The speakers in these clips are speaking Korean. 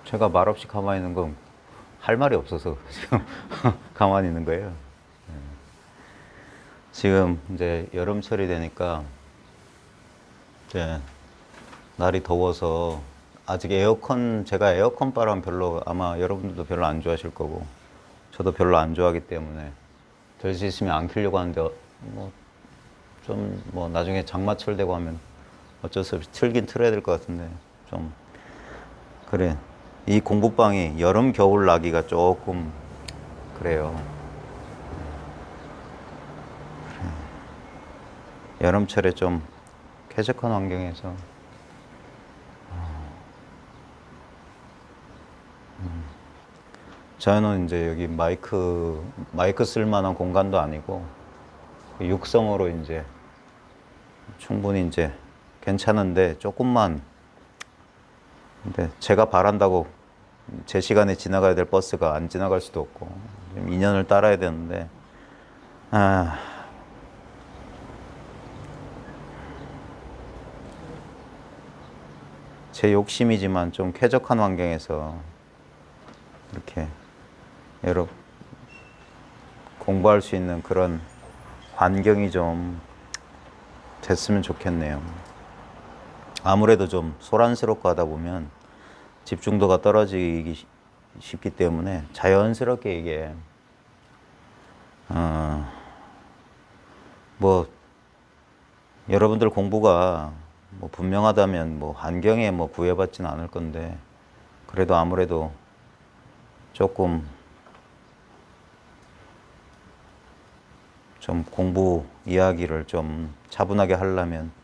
제가 말없이 가만히 있는 건 할 말이 없어서 지금 가만히 있는 거예요. 지금 이제 여름철이 되니까 이제 날이 더워서 아직 제가 에어컨 바람 별로 아마 여러분들도 별로 안 좋아하실 거고 저도 별로 안 좋아하기 때문에 될 수 있으면 안 켜려고 하는데 뭐 나중에 장마철 되고 하면 어쩔 수 없이 틀긴 틀어야 될 것 같은데 좀 그래. 이 공부방이 여름 겨울 나기가 조금 그래요. 여름철에 좀 쾌적한 환경에서 저는 이제 여기 마이크 쓸 만한 공간도 아니고 육성으로 이제 충분히 이제 괜찮은데 조금만 근데 제가 바란다고 제 시간에 지나가야 될 버스가 안 지나갈 수도 없고 좀 인연을 따라야 되는데 제 욕심이지만 좀 쾌적한 환경에서 이렇게 여러 공부할 수 있는 그런 환경이 좀 됐으면 좋겠네요. 아무래도 좀 소란스럽고 하다 보면 집중도가 떨어지기 쉽기 때문에 자연스럽게 이게 뭐 여러분들 공부가 뭐 분명하다면 뭐 환경에 뭐 구애받지는 않을 건데 그래도 아무래도 조금 좀 공부 이야기를 좀 차분하게 하려면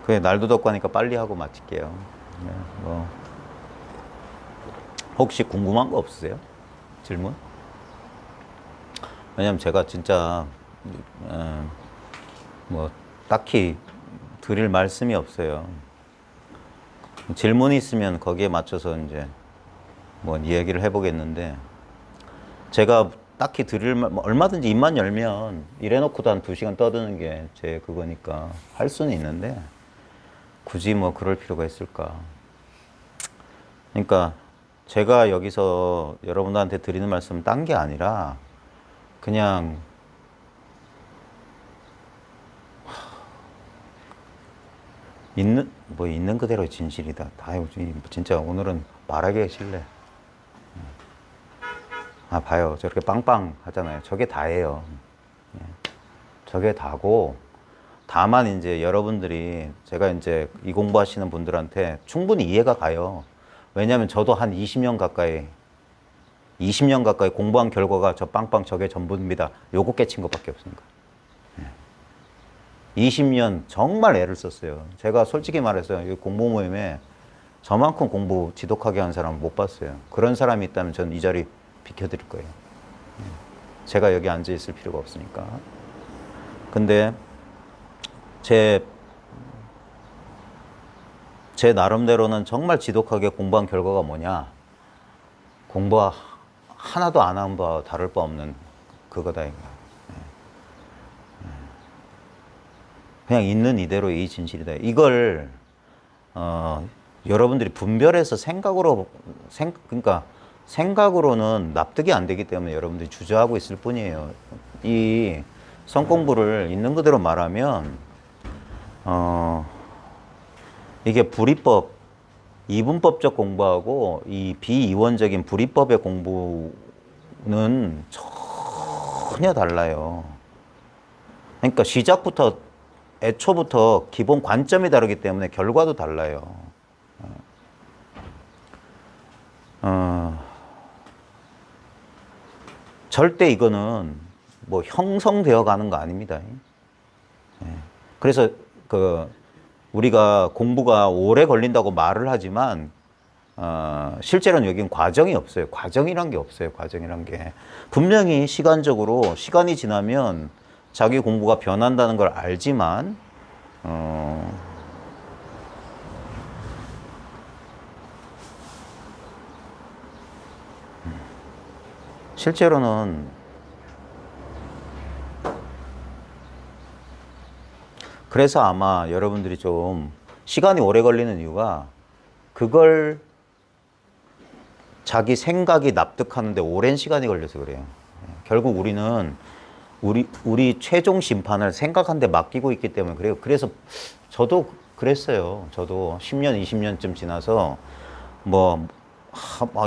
그게 날도 덥고 하니까 빨리 하고 마칠게요. 네, 뭐 혹시 궁금한 거 없으세요? 질문? 왜냐면 제가 진짜 뭐 딱히 드릴 말씀이 없어요. 질문이 있으면 거기에 맞춰서 이제 뭐 이야기를 해보겠는데 제가 딱히 얼마든지 입만 열면 이래놓고도 한 2시간 떠드는 게 제 그거니까 할 수는 있는데 굳이 뭐 그럴 필요가 있을까. 그러니까 제가 여기서 여러분들한테 드리는 말씀은 딴 게 아니라 그냥 있는 그대로의 진실이다. 진짜 오늘은 말하기가 싫네. 봐요. 저렇게 빵빵 하잖아요. 저게 다예요. 저게 다고, 다만 이제 여러분들이 제가 이제 이 공부하시는 분들한테 충분히 이해가 가요. 왜냐하면 저도 한 20년 가까이 공부한 결과가 저 빵빵 저게 전부입니다. 요거 깨친 것밖에 없으니까. 20년 정말 애를 썼어요. 제가 솔직히 말해서 이 공부 모임에 저만큼 공부 지독하게 한 사람 못 봤어요. 그런 사람이 있다면 저는 이 자리 비켜드릴 거예요. 제가 여기 앉아 있을 필요가 없으니까. 근데 제 나름대로는 정말 지독하게 공부한 결과가 뭐냐? 공부 하나도 안 한 바와 다를 바 없는 그거다. 그냥 있는 이대로의 이 진실이다. 이걸 여러분들이 분별해서 그러니까 생각으로는 납득이 안 되기 때문에 여러분들이 주저하고 있을 뿐이에요. 이 성공부를 있는 그대로 말하면 이게 불이법, 이분법적 공부하고 이 비이원적인 불이법의 공부는 전혀 달라요. 그러니까 애초부터 기본 관점이 다르기 때문에 결과도 달라요. 절대 이거는 뭐 형성되어 가는 거 아닙니다. 그래서 우리가 공부가 오래 걸린다고 말을 하지만 실제로는 여긴 과정이 없어요. 과정이란 게 없어요. 과정이란 게. 분명히 시간이 지나면 자기 공부가 변한다는 걸 알지만 실제로는 그래서 아마 여러분들이 좀 시간이 오래 걸리는 이유가 그걸 자기 생각이 납득하는데 오랜 시간이 걸려서 그래요. 결국 우리는 우리 최종 심판을 생각한데 맡기고 있기 때문에 그래요. 그래서 저도 그랬어요. 저도 10년, 20년쯤 지나서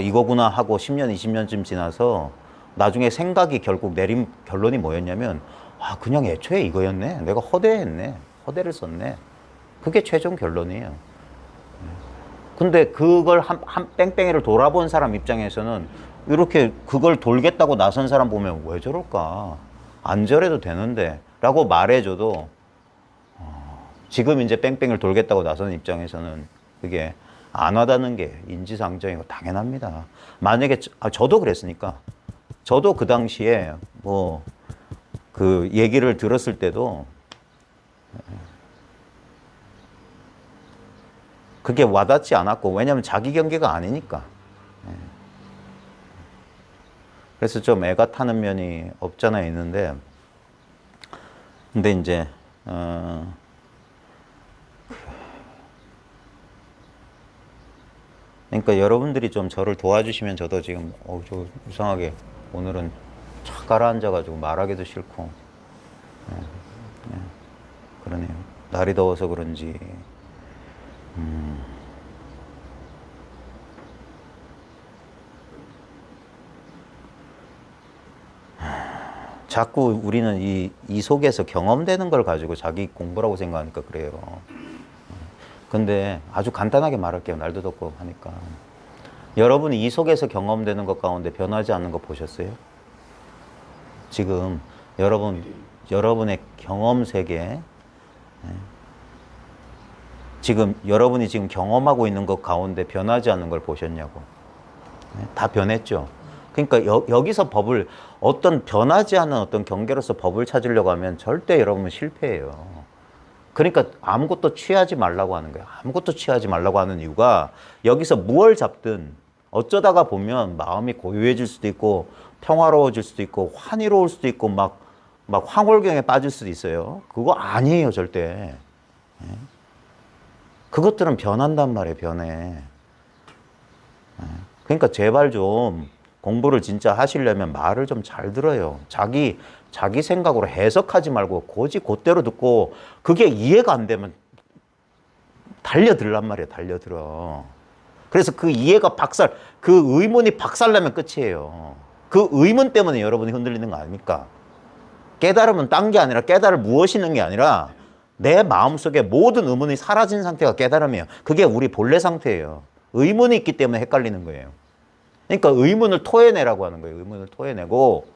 이거구나 하고 10년, 20년쯤 지나서 나중에 생각이 결국 내린 결론이 뭐였냐면 그냥 애초에 이거였네. 내가 허대했네. 허대를 썼네. 그게 최종 결론이에요. 근데 그걸 한 뺑뺑이를 돌아본 사람 입장에서는 이렇게 그걸 돌겠다고 나선 사람 보면 왜 저럴까? 안 저래도 되는데 라고 말해줘도 지금 이제 뺑뺑이를 돌겠다고 나선 입장에서는 그게 안 와닿는 게 인지상정이고 당연합니다. 만약에 저도 그랬으니까 저도 그 당시에 그 얘기를 들었을 때도 그게 와닿지 않았고 왜냐하면 자기 경계가 아니니까. 그래서 좀 애가 타는 면이 없잖아 있는데 근데 이제 그러니까 여러분들이 좀 저를 도와주시면 저도 지금 저 이상하게 오늘은 착 가라앉아가지고 말하기도 싫고 그러네요. 날이 더워서 그런지 자꾸 우리는 이 속에서 경험되는 걸 가지고 자기 공부라고 생각하니까 그래요. 근데 아주 간단하게 말할게요. 날도 덥고 하니까. 여러분이 이 속에서 경험되는 것 가운데 변하지 않는 거 보셨어요? 지금 여러분의 경험 세계, 지금 여러분이 지금 경험하고 있는 것 가운데 변하지 않는 걸 보셨냐고. 다 변했죠. 그러니까 여기서 법을 어떤 변하지 않는 어떤 경계로서 법을 찾으려고 하면 절대 여러분은 실패해요. 그러니까 아무것도 취하지 말라고 하는 거예요. 아무것도 취하지 말라고 하는 이유가 여기서 무얼 잡든 어쩌다가 보면 마음이 고요해질 수도 있고 평화로워질 수도 있고 환희로울 수도 있고 막 황홀경에 빠질 수도 있어요. 그거 아니에요, 절대. 그것들은 변한단 말이에요, 변해. 그러니까 제발 좀 공부를 진짜 하시려면 말을 좀 잘 들어요. 자기 생각으로 해석하지 말고 고지 곧대로 듣고 그게 이해가 안 되면 달려들란 말이에요. 달려들어. 그래서 그 이해가 그 의문이 박살나면 끝이에요. 그 의문 때문에 여러분이 흔들리는 거 아닙니까? 깨달음은 딴 게 아니라 깨달을 무엇이 있는 게 아니라 내 마음속에 모든 의문이 사라진 상태가 깨달음이에요. 그게 우리 본래 상태예요. 의문이 있기 때문에 헷갈리는 거예요. 그러니까 의문을 토해내라고 하는 거예요. 의문을 토해내고.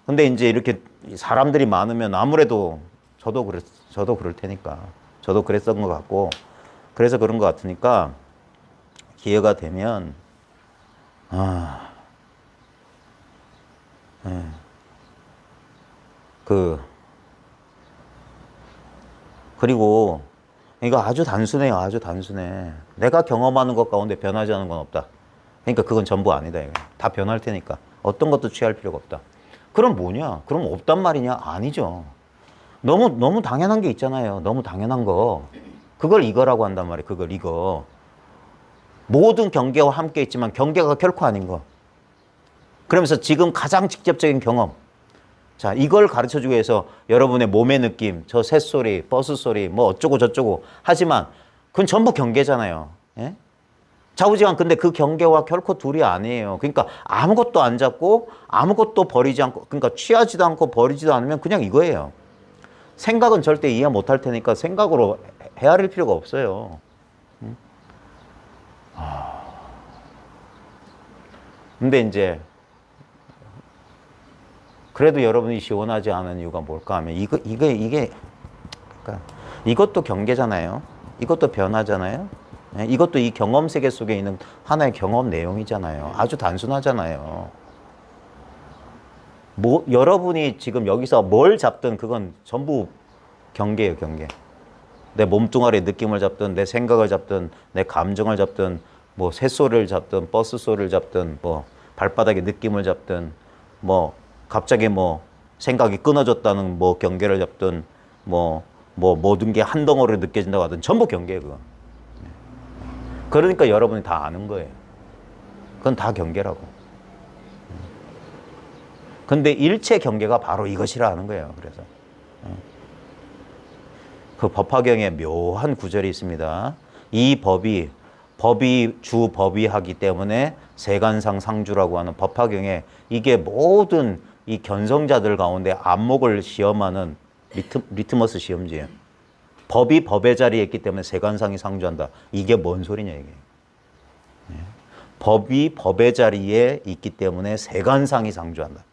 근데 이제 이렇게 사람들이 많으면 아무래도 저도 그럴 테니까. 저도 그랬던 것 같고. 그래서 그런 것 같으니까 기회가 되면, 그리고 이거 아주 단순해요. 아주 단순해. 내가 경험하는 것 가운데 변하지 않는 건 없다. 그러니까 그건 전부 아니다. 이거. 다 변할 테니까. 어떤 것도 취할 필요가 없다. 그럼 뭐냐? 그럼 없단 말이냐? 아니죠. 너무 당연한 게 있잖아요. 너무 당연한 거. 그걸 이거라고 한단 말이에요. 그걸 이거. 모든 경계와 함께 있지만 경계가 결코 아닌 거. 그러면서 지금 가장 직접적인 경험. 자, 이걸 가르쳐주기 위해서 여러분의 몸의 느낌, 저 새소리, 버스 소리, 뭐 어쩌고 저쩌고 하지만 그건 전부 경계잖아요. 예? 좌우지간 근데 그 경계와 결코 둘이 아니에요. 그러니까 아무것도 안 잡고 아무것도 버리지 않고 그러니까 취하지도 않고 버리지도 않으면 그냥 이거예요. 생각은 절대 이해 못할 테니까 생각으로 헤아릴 필요가 없어요. 응? 근데 이제 그래도 여러분이 시원하지 않은 이유가 뭘까 하면 이게 그러니까 이것도 경계잖아요. 이것도 변하잖아요. 이것도 이 경험 세계 속에 있는 하나의 경험 내용이잖아요. 아주 단순하잖아요. 여러분이 지금 여기서 뭘 잡든 그건 전부 경계예요, 경계. 내 몸뚱아리의 느낌을 잡든, 내 생각을 잡든, 내 감정을 잡든, 뭐 새소리를 잡든, 버스 소리를 잡든, 뭐 발바닥의 느낌을 잡든, 뭐 갑자기 뭐 생각이 끊어졌다는 뭐 경계를 잡든 뭐 모든 게 한 덩어리로 느껴진다고 하든 전부 경계예요, 그거. 그러니까 여러분이 다 아는 거예요. 그건 다 경계라고. 근데 일체 경계가 바로 이것이라 하는 거예요. 그래서 그 법화경에 묘한 구절이 있습니다. 이 법이 주 법이하기 때문에 세간상 상주라고 하는 법화경에 이게 모든 이 견성자들 가운데 안목을 시험하는 리트머스 시험지예요. 법이 법의 자리에 있기 때문에 세간상이 상주한다. 이게 뭔 소리냐 이게. 법이 법의 자리에 있기 때문에 세간상이 상주한다.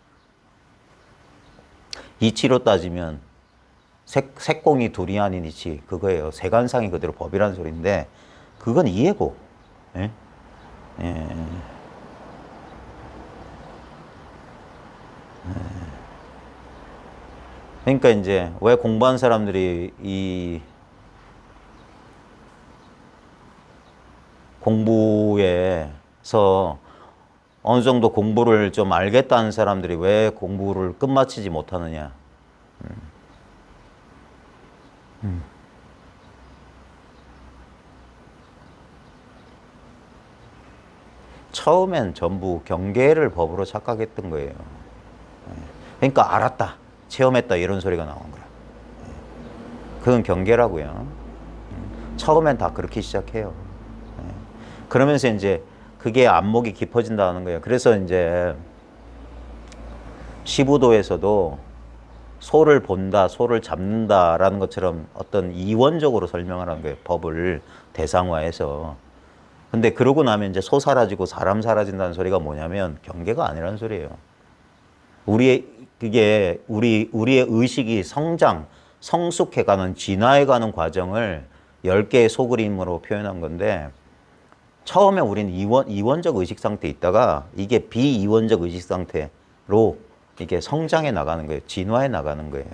이치로 따지면 색공이 둘이 아닌 이치 그거예요. 세간상이 그대로 법이라는 소리인데 그건 이해고. 예? 예. 그러니까 이제 왜 공부한 사람들이 이 공부에서 어느 정도 공부를 좀 알겠다는 사람들이 왜 공부를 끝마치지 못하느냐. 처음엔 전부 경계를 법으로 착각했던 거예요. 그러니까 알았다, 체험했다 이런 소리가 나온 거야. 그건 경계라고요. 처음엔 다 그렇게 시작해요. 그러면서 이제 그게 안목이 깊어진다는 거예요. 그래서 이제 시부도에서도 소를 본다, 소를 잡는다라는 것처럼 어떤 이원적으로 설명을 하는 거예요. 법을 대상화해서. 근데 그러고 나면 이제 소 사라지고 사람 사라진다는 소리가 뭐냐면 경계가 아니라는 소리예요. 우리의 의식이 성숙해가는, 진화해가는 과정을 10개의 소그림으로 표현한 건데 처음에 우리는 이원적 의식 상태에 있다가 이게 비이원적 의식 상태로 이게 성장해 나가는 거예요. 진화해 나가는 거예요.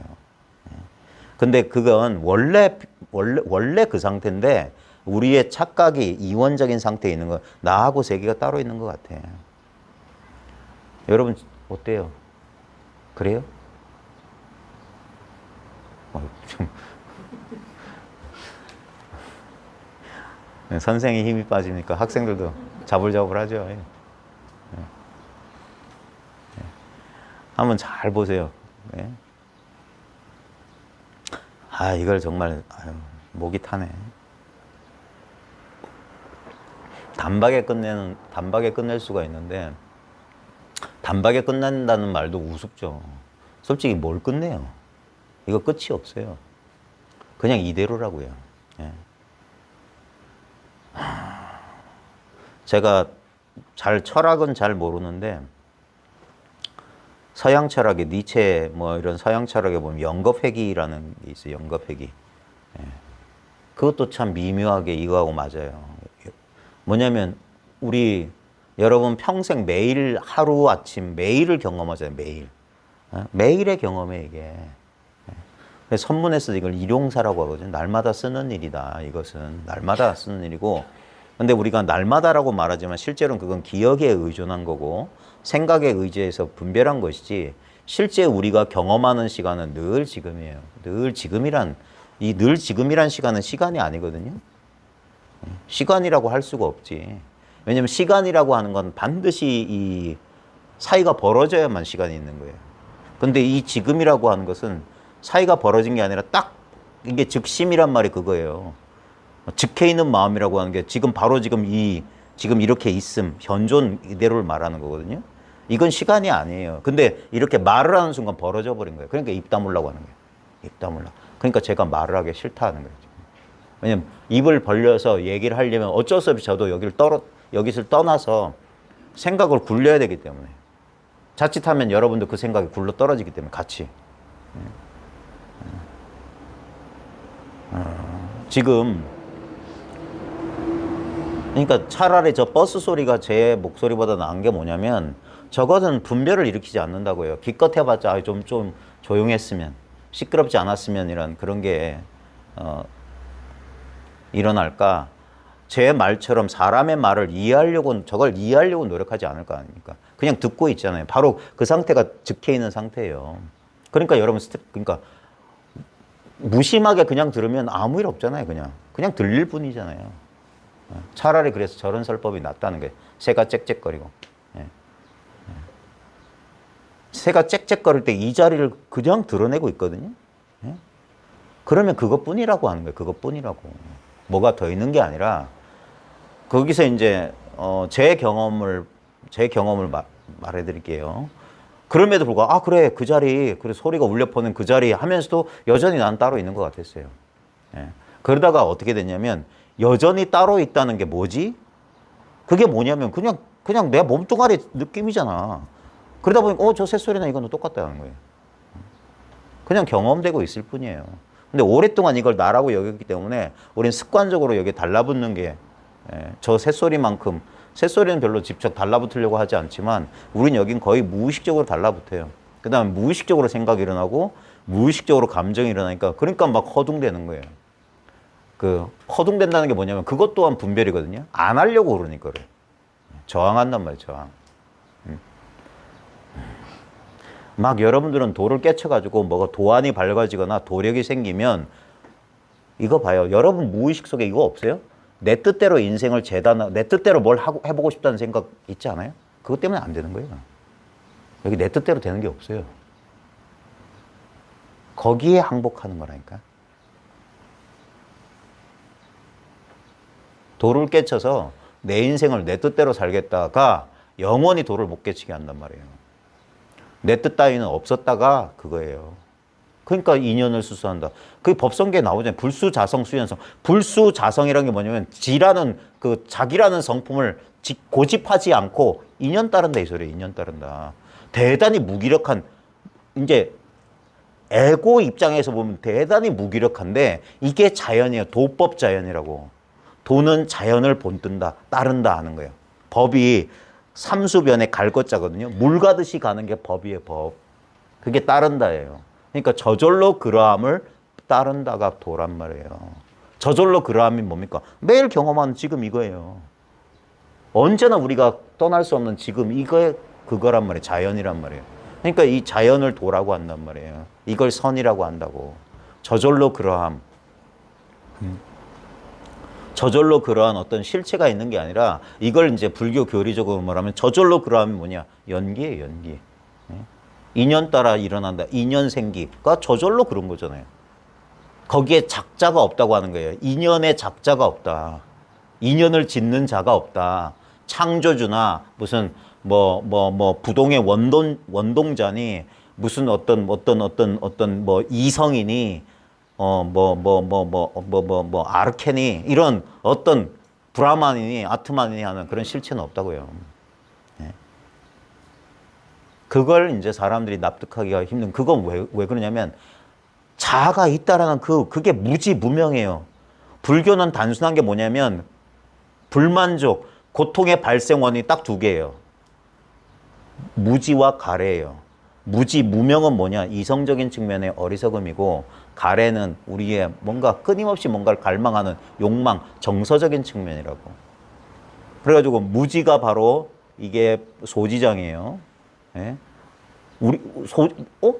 근데 그건 원래 그 상태인데 우리의 착각이 이원적인 상태에 있는 거, 나하고 세계가 따로 있는 것 같아. 여러분 어때요? 그래요? 좀 선생이 힘이 빠지니까 학생들도 자불자불하죠. 한번 잘 보세요. 아, 이걸 정말 목이 타네. 단박에 끝낼 수가 있는데 단박에 끝난다는 말도 우습죠. 솔직히 뭘 끝내요? 이거 끝이 없어요. 그냥 이대로라고요. 제가 철학은 잘 모르는데 서양 철학에 니체 뭐 이런 서양 철학에 보면 영겁회귀라는 게 있어요. 영겁회귀. 그것도 참 미묘하게 이거하고 맞아요. 뭐냐면 여러분 평생 매일 하루 아침 매일을 경험하잖아요. 매일. 매일의 경험에 이게. 선문에서 이걸 일용사라고 하거든요. 날마다 쓰는 일이다. 이것은 날마다 쓰는 일이고, 근데 우리가 날마다라고 말하지만 실제로는 그건 기억에 의존한 거고 생각에 의지해서 분별한 것이지 실제 우리가 경험하는 시간은 늘 지금이에요. 늘 지금이란 시간은 시간이 아니거든요. 시간이라고 할 수가 없지. 왜냐면 시간이라고 하는 건 반드시 이 사이가 벌어져야만 시간이 있는 거예요. 근데 이 지금이라고 하는 것은 사이가 벌어진 게 아니라 딱 이게 즉심이란 말이 그거예요. 즉해 있는 마음이라고 하는 게 바로 지금 이렇게 있음, 현존 이대로를 말하는 거거든요. 이건 시간이 아니에요. 근데 이렇게 말을 하는 순간 벌어져 버린 거예요. 그러니까 입 다물라고 하는 거예요. 입 다물라. 그러니까 제가 말을 하기 싫다 하는 거예요. 왜냐면 입을 벌려서 얘기를 하려면 어쩔 수 없이 저도 여기를 떠나서 생각을 굴려야 되기 때문에. 자칫하면 여러분도 그 생각이 굴러 떨어지기 때문에 같이. 지금 그러니까 차라리 저 버스 소리가 제 목소리보다 나은 게 뭐냐면 저것은 분별을 일으키지 않는다고요. 기껏 해봤자 좀 조용했으면, 시끄럽지 않았으면 이런 그런 게 일어날까? 제 말처럼 사람의 말을 저걸 이해하려고 노력하지 않을 거 아닙니까? 그냥 듣고 있잖아요. 바로 그 상태가 즉해 있는 상태예요. 그러니까 여러분 그러니까 무심하게 그냥 들으면 아무 일 없잖아요. 그냥 들릴 뿐이잖아요. 차라리 그래서 저런 설법이 낫다는 거예요. 새가 짹짹거리고. 새가 짹짹거릴 때 이 자리를 그냥 드러내고 있거든요. 그러면 그것뿐이라고 하는 거예요. 그것뿐이라고. 뭐가 더 있는 게 아니라 거기서 이제 제 경험을 말해드릴게요. 그럼에도 불구하고 그래 그 자리 그래 소리가 울려 퍼는 그 자리 하면서도 여전히 난 따로 있는 것 같았어요. 그러다가 어떻게 됐냐면 여전히 따로 있다는 게 뭐지? 그게 뭐냐면 그냥 내 몸뚱아리 느낌이잖아. 그러다 보니까 저 새소리나 이거는 똑같다는 거예요. 그냥 경험되고 있을 뿐이에요. 근데 오랫동안 이걸 나라고 여겼기 때문에 우린 습관적으로 여기에 달라붙는 게 저 새소리만큼 새소리는 별로 직접 달라붙으려고 하지 않지만 우린 여긴 거의 무의식적으로 달라붙어요. 그 다음에 무의식적으로 생각이 일어나고 무의식적으로 감정이 일어나니까 그러니까 막 허둥대는 거예요. 그 허둥댄다는 게 뭐냐면 그것 또한 분별이거든요. 안 하려고 그러니까 그래. 저항한단 말이에요. 저항. 막 여러분들은 돌을 깨쳐가지고 뭐가 도안이 밝아지거나 도력이 생기면 이거 봐요. 여러분 무의식 속에 이거 없어요? 내 뜻대로 인생을 내 뜻대로 뭘 해보고 싶다는 생각 있지 않아요? 그것 때문에 안 되는 거예요. 여기 내 뜻대로 되는 게 없어요. 거기에 항복하는 거라니까. 돌을 깨쳐서 내 인생을 내 뜻대로 살겠다가 영원히 돌을 못 깨치게 한단 말이에요. 내 뜻 따위는 없었다가 그거예요. 그러니까 인연을 수수한다. 그게 법성계에 나오잖아요. 불수자성 수연성. 불수자성이라는 게 뭐냐면 지라는 그 자기라는 성품을 고집하지 않고 인연 따른다 이 소리예요. 인연 따른다. 대단히 무기력한 이제 에고 입장에서 보면 대단히 무기력한데 이게 자연이에요. 도법 자연이라고. 도는 자연을 본뜬다, 따른다 하는 거예요. 법이 삼수변에 갈 것자거든요. 물 가듯이 가는 게 법이에요, 법. 그게 따른다예요. 그러니까 저절로 그러함을 따른다가 도란 말이에요. 저절로 그러함이 뭡니까? 매일 경험하는 지금 이거예요. 언제나 우리가 떠날 수 없는 지금 이거에 그거란 말이에요. 자연이란 말이에요. 그러니까 이 자연을 도라고 한단 말이에요. 이걸 선이라고 한다고. 저절로 그러함. 저절로 그러한 어떤 실체가 있는 게 아니라 이걸 이제 불교 교리적으로 말하면 저절로 그러함이 뭐냐? 연기예요, 연기. 인연 따라 일어난다. 인연 생기가 저절로 그런 거잖아요. 거기에 작자가 없다고 하는 거예요. 인연에 작자가 없다. 인연을 짓는 자가 없다. 창조주나 무슨 부동의 원동자니 무슨 어떤 이성이니 아르케니 이런 어떤 브라만이니 아트만이니 하는 그런 실체는 없다고요. 그걸 이제 사람들이 납득하기가 힘든. 그건 왜 그러냐면 자아가 있다라는 그게 무지무명해요. 불교는 단순한 게 뭐냐면 불만족, 고통의 발생 원인이 딱 두 개예요. 무지와 가래예요. 무지무명은 뭐냐? 이성적인 측면의 어리석음이고 가래는 우리의 뭔가 끊임없이 뭔가를 갈망하는 욕망, 정서적인 측면이라고. 그래가지고 무지가 바로 이게 소지장이에요. 예?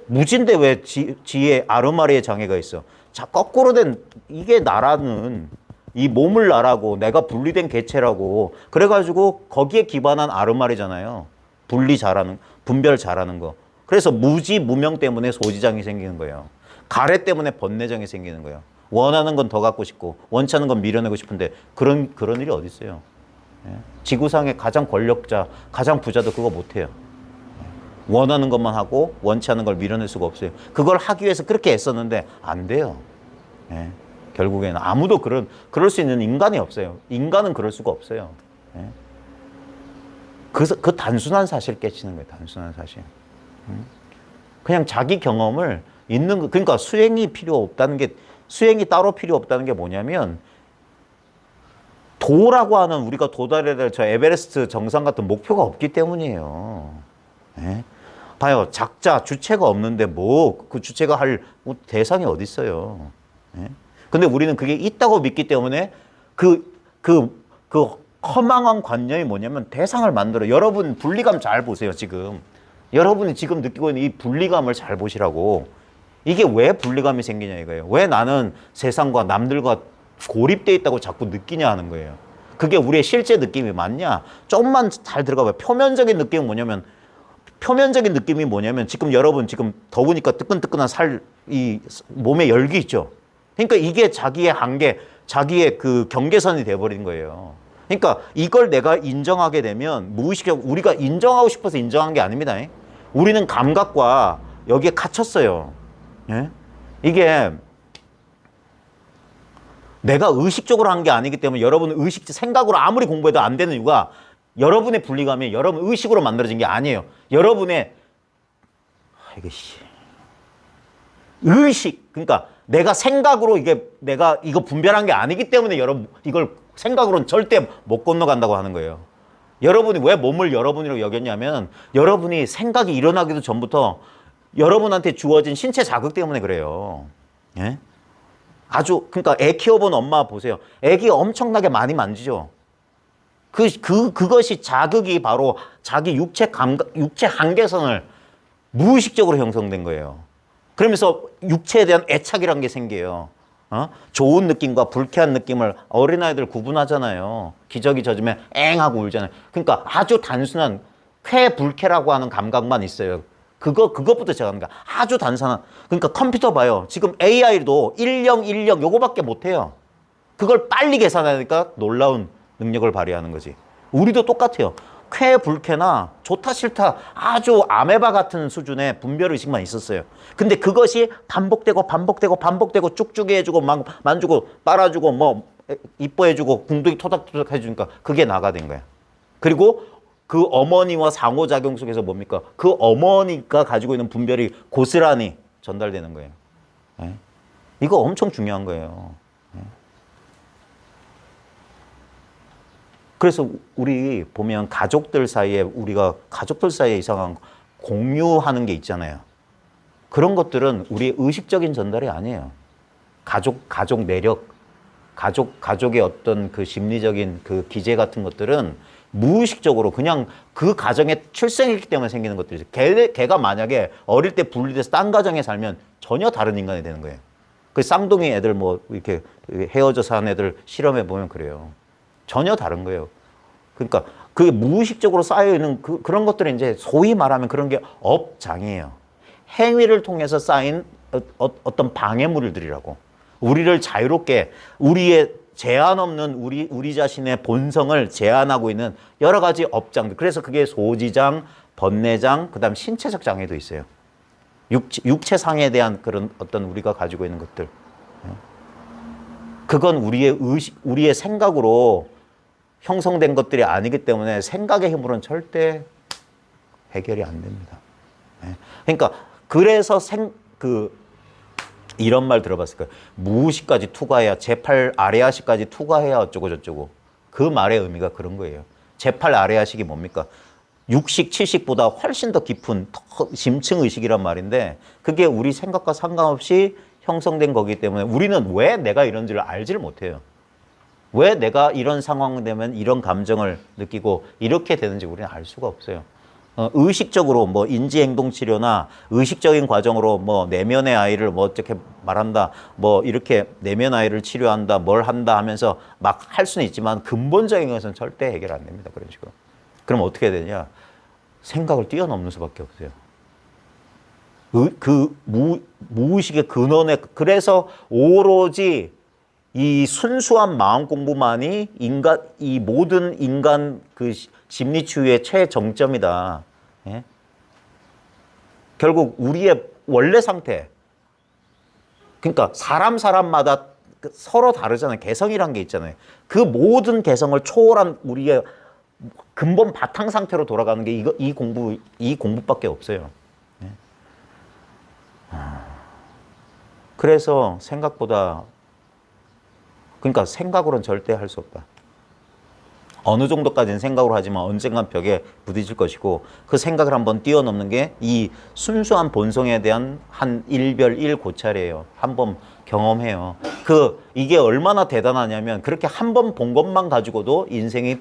무지인데 왜 지에 아르마리에 장애가 있어? 자, 거꾸로 된 이게 나라는 이 몸을 나라고 내가 분리된 개체라고 그래가지고 거기에 기반한 아르마리잖아요. 분리 잘하는, 분별 잘하는 거. 그래서 무지, 무명 때문에 소지장이 생기는 거예요. 가래 때문에 번뇌장이 생기는 거예요. 원하는 건 더 갖고 싶고 원치 않는 건 밀어내고 싶은데 그런 일이 어디 있어요? 예? 지구상의 가장 권력자, 가장 부자도 그거 못해요. 원하는 것만 하고 원치 않는 걸 밀어낼 수가 없어요. 그걸 하기 위해서 그렇게 애썼는데 안 돼요. 예? 결국에는 아무도 그럴 수 있는 인간이 없어요. 인간은 그럴 수가 없어요. 예? 그 단순한 사실 깨치는 거예요. 단순한 사실. 그냥 자기 경험을 있는 거. 그러니까 수행이 따로 필요 없다는 게 뭐냐면 도라고 하는 우리가 도달해야 될 저 에베레스트 정상 같은 목표가 없기 때문이에요. 예? 봐요. 작자, 주체가 없는데 그 주체가 할 대상이 어디 있어요. 예? 근데 우리는 그게 있다고 믿기 때문에 그 허망한 관념이 뭐냐면 대상을 만들어. 여러분 분리감 잘 보세요, 지금. 여러분이 지금 느끼고 있는 이 분리감을 잘 보시라고. 이게 왜 분리감이 생기냐 이거예요. 왜 나는 세상과 남들과 고립되어 있다고 자꾸 느끼냐 하는 거예요. 그게 우리의 실제 느낌이 맞냐? 조금만 잘 들어가 봐요. 표면적인 느낌은 뭐냐면, 표면적인 느낌이 뭐냐면, 지금 여러분 지금 더우니까 뜨끈뜨끈한 이 몸에 열기 있죠? 그러니까 이게 자기의 한계, 자기의 그 경계선이 돼버린 거예요. 그러니까 이걸 내가 인정하게 되면 무의식적으로 우리가 인정하고 싶어서 인정한 게 아닙니다. 우리는 감각과 여기에 갇혔어요. 예? 이게 내가 의식적으로 한 게 아니기 때문에 여러분은 생각으로 아무리 공부해도 안 되는 이유가 여러분의 분리감이 여러분 의식으로 만들어진 게 아니에요. 여러분의 의식, 그러니까 내가 생각으로 내가 이거 분별한 게 아니기 때문에 여러분 이걸 생각으로는 절대 못 건너간다고 하는 거예요. 여러분이 왜 몸을 여러분이라고 여겼냐면 여러분이 생각이 일어나기도 전부터 여러분한테 주어진 신체 자극 때문에 그래요. 예? 그러니까 애 키워본 엄마 보세요. 애기 엄청나게 많이 만지죠. 그것이 자극이 바로 자기 육체 한계선을 무의식적으로 형성된 거예요. 그러면서 육체에 대한 애착이라는 게 생겨요. 좋은 느낌과 불쾌한 느낌을 어린아이들 구분하잖아요. 기저귀 젖으면 엥 하고 울잖아요. 그러니까 아주 단순한 쾌불쾌라고 하는 감각만 있어요. 그것부터 제가 하는 거야. 아주 단순한. 그러니까 컴퓨터 봐요. 지금 AI도 1010 요거밖에 못해요. 그걸 빨리 계산하니까 놀라운 능력을 발휘하는 거지. 우리도 똑같아요. 쾌불쾌나 좋다 싫다 아주 아메바 같은 수준의 분별의식만 있었어요. 근데 그것이 반복되고 쭉쭉 해주고 만주고 빨아주고 뭐 이뻐해주고 궁둥이 토닥토닥 해주니까 그게 나가 된 거야. 그리고 그 어머니와 상호작용 속에서 뭡니까? 그 어머니가 가지고 있는 분별이 고스란히 전달되는 거예요. 네? 이거 엄청 중요한 거예요. 네? 그래서 우리 보면 우리가 가족들 사이에 이상한 공유하는 게 있잖아요. 그런 것들은 우리의 의식적인 전달이 아니에요. 가족 내력, 가족의 어떤 그 심리적인 그 기제 같은 것들은 무의식적으로 그냥 그 가정에 출생했기 때문에 생기는 것들이죠. 걔가 만약에 어릴 때 분리돼서 딴 가정에 살면 전혀 다른 인간이 되는 거예요. 그 쌍둥이 애들 뭐 이렇게 헤어져 사는 애들 실험해 보면 그래요. 전혀 다른 거예요. 그러니까 그게 무의식적으로 쌓여있는 그런 것들이 이제 소위 말하면 그런 게 업장이에요. 행위를 통해서 쌓인 어떤 방해물들이라고. 우리를 자유롭게 우리의 제한 없는 우리 자신의 본성을 제한하고 있는 여러 가지 업장들. 그래서 그게 소지장, 번뇌장, 그다음 신체적 장애도 있어요. 육체상에 대한 그런 어떤 우리가 가지고 있는 것들. 그건 우리의 생각으로 형성된 것들이 아니기 때문에 생각의 힘으로는 절대 해결이 안 됩니다. 그러니까 그래서 이런 말 들어봤을 거예요. 무의식까지 투과해야 제8 아레아식까지 투과해야 어쩌고 저쩌고. 그 말의 의미가 그런 거예요. 제8 아레아식이 뭡니까? 육식, 칠식보다 훨씬 더 깊은 심층의식이란 말인데 그게 우리 생각과 상관없이 형성된 거기 때문에 우리는 왜 내가 이런지를 알지를 못해요. 왜 내가 이런 상황 되면 이런 감정을 느끼고 이렇게 되는지 우리는 알 수가 없어요. 의식적으로 뭐 인지행동치료나 의식적인 과정으로 뭐 내면의 아이를 뭐 어떻게 말한다, 뭐 이렇게 내면 아이를 치료한다, 뭘 한다 하면서 막 할 수는 있지만 근본적인 것은 절대 해결 안 됩니다. 그런 식으로. 그럼 어떻게 해야 되냐? 생각을 뛰어넘는 수밖에 없어요. 무의식의 근원에, 그래서 오로지 이 순수한 마음 공부만이 이 모든 인간 그 심리치유의 최정점이다. 예? 결국 우리의 원래 상태. 그러니까 사람마다 서로 다르잖아요. 개성이란 게 있잖아요. 그 모든 개성을 초월한 우리의 근본 바탕 상태로 돌아가는 게 이 공부밖에 없어요. 예? 그래서 생각보다, 그러니까 생각으로는 절대 할 수 없다. 어느 정도까지는 생각으로 하지만 언젠간 벽에 부딪힐 것이고 그 생각을 한번 뛰어넘는 게 이 순수한 본성에 대한 한 일별 일고찰이에요. 한번 경험해요. 이게 얼마나 대단하냐면 그렇게 한 번 본 것만 가지고도 인생이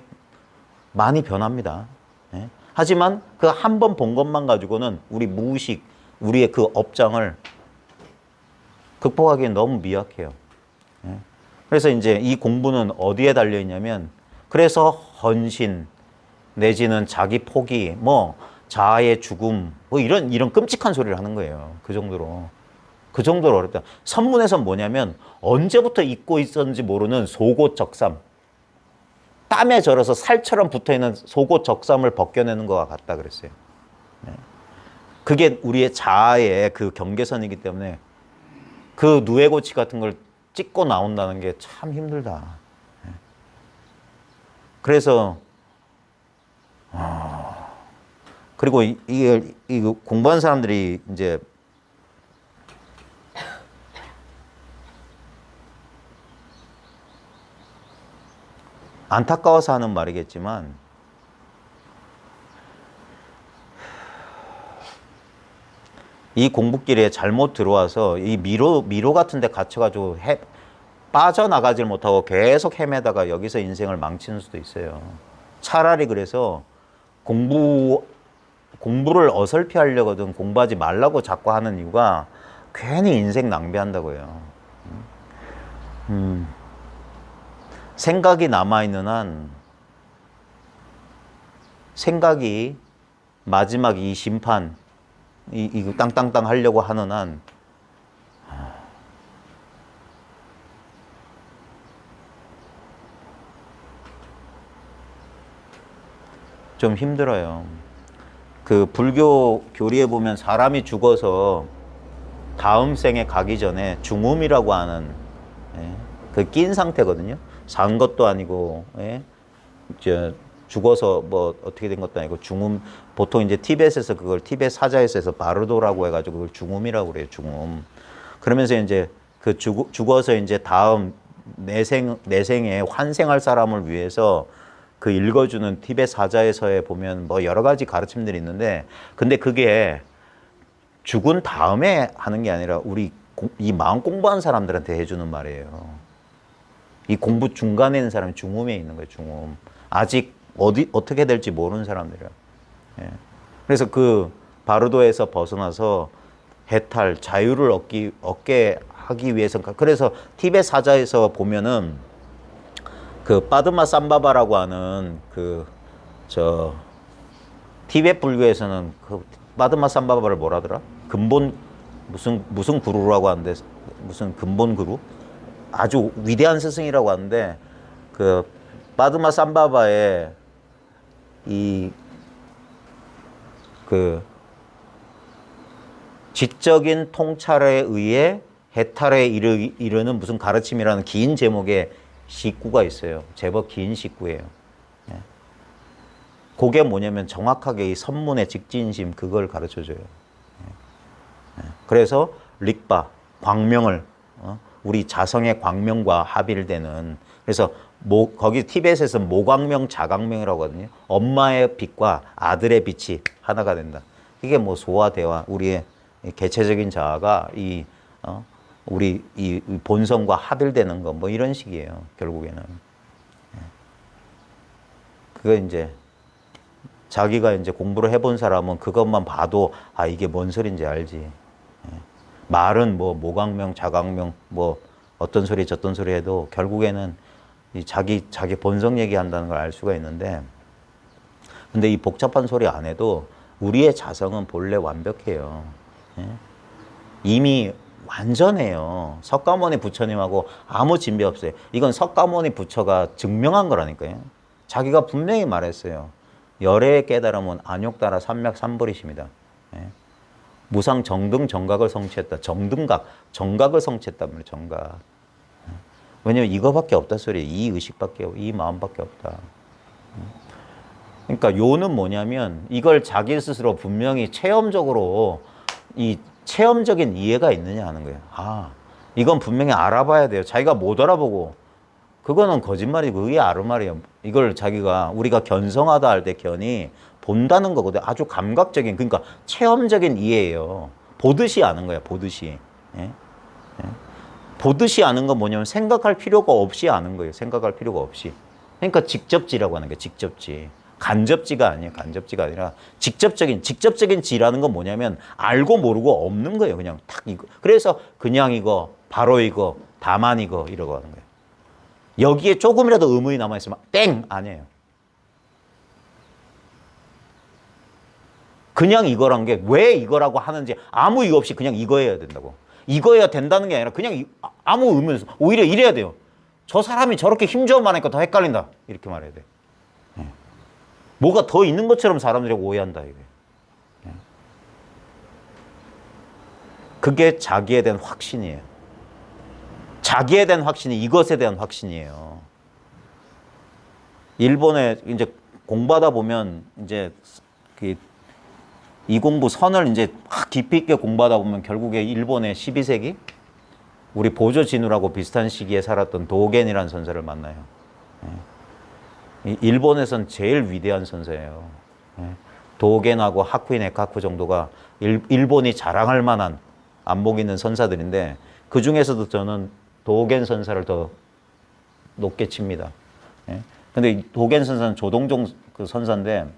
많이 변합니다. 예? 하지만 그 한 번 본 것만 가지고는 우리 무의식, 우리의 그 업장을 극복하기엔 너무 미약해요. 예? 그래서 이제 이 공부는 어디에 달려 있냐면 그래서 헌신 내지는 자기 포기, 뭐 자아의 죽음, 뭐 이런 끔찍한 소리를 하는 거예요. 그 정도로 어렵다. 선문에선 뭐냐면 언제부터 잊고 있었는지 모르는 속옷 적삼, 땀에 절어서 살처럼 붙어있는 속옷 적삼을 벗겨내는 것과 같다 그랬어요. 네. 그게 우리의 자아의 그 경계선이기 때문에 그 누에고치 같은 걸 찍고 나온다는 게 참 힘들다. 네. 그래서 그리고 이게 공부한 사람들이 이제 안타까워서 하는 말이겠지만 이 공부길에 잘못 들어와서 이 미로 같은 데 갇혀가지고 빠져나가질 못하고 계속 헤매다가 여기서 인생을 망치는 수도 있어요. 차라리 그래서 공부를 어설피 하려거든 공부하지 말라고 자꾸 하는 이유가 괜히 인생 낭비한다고요. 생각이 남아있는 한 생각이 마지막 이 심판 이거 땅땅땅 하려고 하는 한 좀 힘들어요. 그 불교 교리에 보면 사람이 죽어서 다음 생에 가기 전에 중음이라고 하는 그 낀 상태거든요. 산 것도 아니고 이제 죽어서 뭐 어떻게 된 것도 아니고 중음 보통 이제 티벳에서 그걸 티벳 사자에서 해서 바르도라고 해가지고 그걸 중음이라고 그래요. 중음. 그러면서 이제 그 죽어서 이제 다음 내생에 환생할 사람을 위해서 그 읽어주는 티벳 사자에서에 보면 뭐 여러 가지 가르침들이 있는데 근데 그게 죽은 다음에 하는 게 아니라 우리 이 마음 공부한 사람들한테 해주는 말이에요. 이 공부 중간에 있는 사람이 중음에 있는 거예요. 중음. 아직 어떻게 될지 모르는 사람들이에요. 예. 그래서 그 바르도에서 벗어나서 해탈, 자유를 얻게 하기 위해서 그래서 티벳 사자에서 보면은 그 빠드마 삼바바라고 하는 티벳 불교에서는 그 빠드마 삼바바를 뭐라더라? 근본 무슨 구루라고 하는데 무슨 근본 구루? 아주 위대한 스승이라고 하는데 그 빠드마 삼바바의 그 지적인 통찰에 의해 해탈에 이르는 무슨 가르침이라는 긴 제목의 식구가 있어요. 제법 긴 식구예요. 예. 그게 뭐냐면 정확하게 이 선문의 직진심 그걸 가르쳐줘요. 예. 그래서 릭바, 광명을 우리 자성의 광명과 합일되는 그래서 거기 티벳에서 모광명, 자광명이라고 하거든요. 엄마의 빛과 아들의 빛이 하나가 된다. 이게 뭐 소와 대화, 우리의 개체적인 자아가 우리 이 본성과 합일되는 거 뭐 이런 식이에요. 결국에는. 그거 이제 자기가 이제 공부를 해본 사람은 그것만 봐도 아 이게 뭔 소린지 알지. 말은 뭐 모광명, 자광명 뭐 어떤 소리 저떤 소리 해도 결국에는 이 자기 본성 얘기한다는 걸 알 수가 있는데 근데 이 복잡한 소리 안 해도 우리의 자성은 본래 완벽해요. 이미 완전해요. 석가모니 부처님하고 아무 진배 없어요. 이건 석가모니 부처가 증명한 거라니까요. 자기가 분명히 말했어요. 열애의 깨달음은 안욕따라 삼맥삼불이십니다. 무상 정등 정각을 성취했다. 정각을 성취했단 말이에요. 정각. 왜냐면 이거밖에 없다 소리예요. 이 의식밖에 이 마음밖에 없다. 그러니까 요는 뭐냐면 이걸 자기 스스로 분명히 체험적으로 이 체험적인 이해가 있느냐 하는 거예요. 아, 이건 분명히 알아봐야 돼요. 자기가 못 알아보고 그거는 거짓말이고 그게 아르말이에요. 이걸 자기가 우리가 견성하다 할 때 견이 본다는 거거든. 아주 감각적인, 그러니까 체험적인 이해예요. 보듯이 아는 거야, 보듯이. 예? 예? 보듯이 아는 건 뭐냐면 생각할 필요가 없이 아는 거예요. 생각할 필요가 없이. 그러니까 직접지라고 하는 거예요. 직접지. 간접지가 아니에요. 간접지가 아니라 직접적인 지라는 건 뭐냐면 알고 모르고 없는 거예요. 그냥 탁 이거. 그래서 그냥 이거, 바로 이거, 다만 이거 이러고 하는 거예요. 여기에 조금이라도 의문이 남아있으면 땡! 아니에요. 그냥 이거란 게 왜 이거라고 하는지 아무 이유 없이 그냥 이거여야 된다고. 이거여야 된다는 게 아니라 그냥 아무 의미 없어. 오히려 이래야 돼요. 저 사람이 저렇게 힘줘만 하니까 더 헷갈린다. 이렇게 말해야 돼. 뭐가 더 있는 것처럼 사람들이 오해한다. 이게. 그게 자기에 대한 확신이에요. 자기에 대한 확신이 이것에 대한 확신이에요. 일본에 이제 공부하다 보면 이제 이 공부 선을 이제 깊이 있게 공부하다 보면 결국에 일본의 12세기 우리 보조 진우라고 비슷한 시기에 살았던 도겐이라는 선사를 만나요. 일본에선 제일 위대한 선사예요. 도겐하고 하쿠인 에카쿠 정도가 일본이 자랑할 만한 안목 있는 선사들인데 그 중에서도 저는 도겐 선사를 더 높게 칩니다. 근데 도겐 선사는 조동종 그 선사인데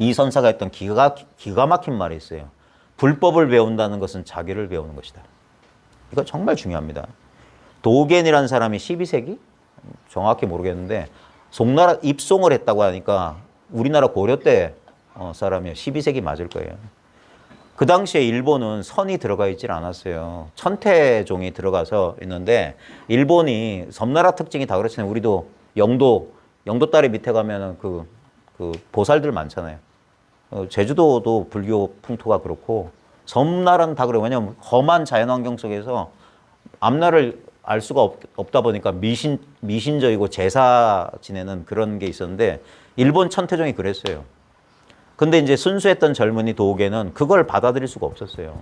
이 선사가 했던 기가 막힌 말이 있어요. 불법을 배운다는 것은 자기를 배우는 것이다. 이거 정말 중요합니다. 도겐이라는 사람이 12세기? 정확히 모르겠는데 송나라 입송을 했다고 하니까 우리나라 고려 때 사람이에요. 12세기 맞을 거예요. 그 당시에 일본은 선이 들어가 있질 않았어요. 천태종이 들어가서 있는데 일본이 섬나라 특징이 다 그렇잖아요. 우리도 영도 다리 밑에 가면은 그 보살들 많잖아요. 제주도도 불교 풍토가 그렇고 섬나라는 다 그래요. 왜냐하면 험한 자연환경 속에서 앞날을 알 수가 없다 보니까 미신적이고 제사 지내는 그런 게 있었는데 일본 천태종이 그랬어요. 근데 이제 순수했던 젊은이 도계는 그걸 받아들일 수가 없었어요.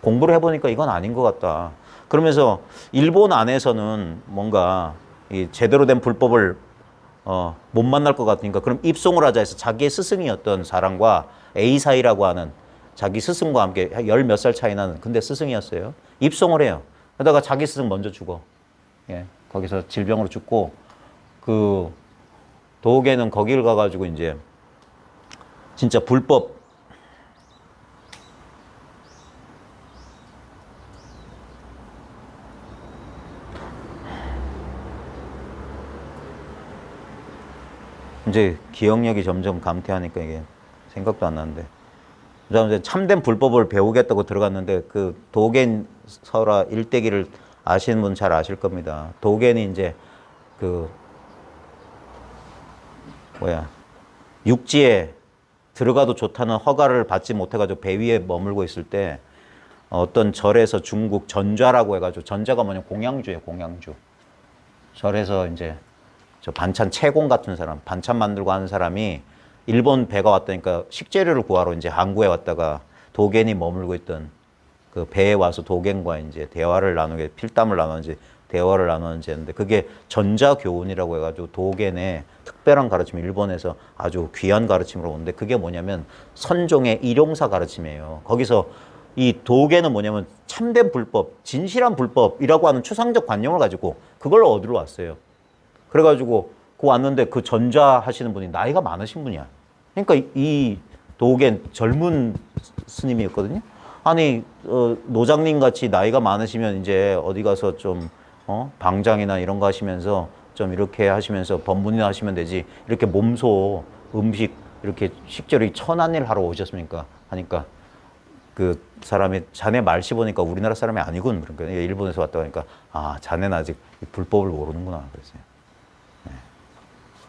공부를 해보니까 이건 아닌 것 같다. 그러면서 일본 안에서는 뭔가 이 제대로 된 불법을 못 만날 것 같으니까 그럼 입송을 하자 해서 자기의 스승이었던 사람과 A 사이라고 하는 자기 스승과 함께 열 몇 살 차이 나는 근데 스승이었어요. 입송을 해요. 그러다가 자기 스승 먼저 죽어. 예, 거기서 질병으로 죽고 그 도계는 거기를 가가지고 이제 진짜 불법 이제 기억력이 점점 감퇴하니까 이게 생각도 안 나는데 그다음에 참된 불법을 배우겠다고 들어갔는데 그 도겐 설화 일대기를 아시는 분 잘 아실 겁니다. 도겐이 이제 그 육지에 들어가도 좋다는 허가를 받지 못해가지고 배 위에 머물고 있을 때 어떤 절에서 중국 전좌라고 해가지고 전좌가 뭐냐 공양주예요. 공양주. 절에서 이제 저 반찬 채공 같은 사람, 반찬 만들고 하는 사람이 일본 배가 왔다니까 식재료를 구하러 이제 항구에 왔다가 도겐이 머물고 있던 그 배에 와서 도겐과 이제 대화를 나누게 필담을 나누는지 대화를 나누는지 했는데 그게 전자교훈이라고 해가지고 도겐의 특별한 가르침, 일본에서 아주 귀한 가르침으로 오는데 그게 뭐냐면 선종의 일용사 가르침이에요. 거기서 이 도겐은 뭐냐면 참된 불법, 진실한 불법이라고 하는 추상적 관념을 가지고 그걸 얻으러 왔어요. 그래가지고 그 왔는데 그 전자 하시는 분이 나이가 많으신 분이야. 그러니까 이 도겐 젊은 스님이었거든요. 아니 노장님 같이 나이가 많으시면 이제 어디 가서 좀 방장이나 이런 거 하시면서 좀 이렇게 하시면서 법문이나 하시면 되지 이렇게 몸소 음식 이렇게 식재료 천한 일 하러 오셨습니까? 하니까 그 사람이 자네 말씨 보니까 우리나라 사람이 아니군. 그러니까 일본에서 왔다고 하니까 아 자네는 아직 불법을 모르는구나 그랬어요. 네.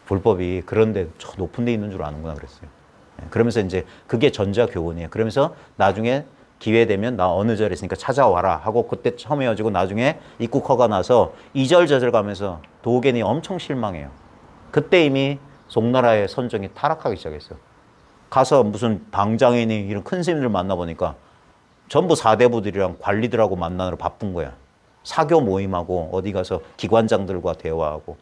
불법이 그런데 저 높은 데 있는 줄 아는구나 그랬어요. 네. 그러면서 이제 그게 전자교훈이에요. 그러면서 나중에 기회 되면 나 어느 절 있으니까 찾아와라 하고 그때 처음 헤어지고 나중에 입국허가 나서 이절저절 가면서 도겐이 엄청 실망해요. 그때 이미 송나라의 선정이 타락하기 시작했어요. 가서 무슨 방장이니 이런 큰 스님들 만나보니까 전부 사대부들이랑 관리들하고 만나느라 바쁜 거야. 사교 모임하고 어디 가서 기관장들과 대화하고.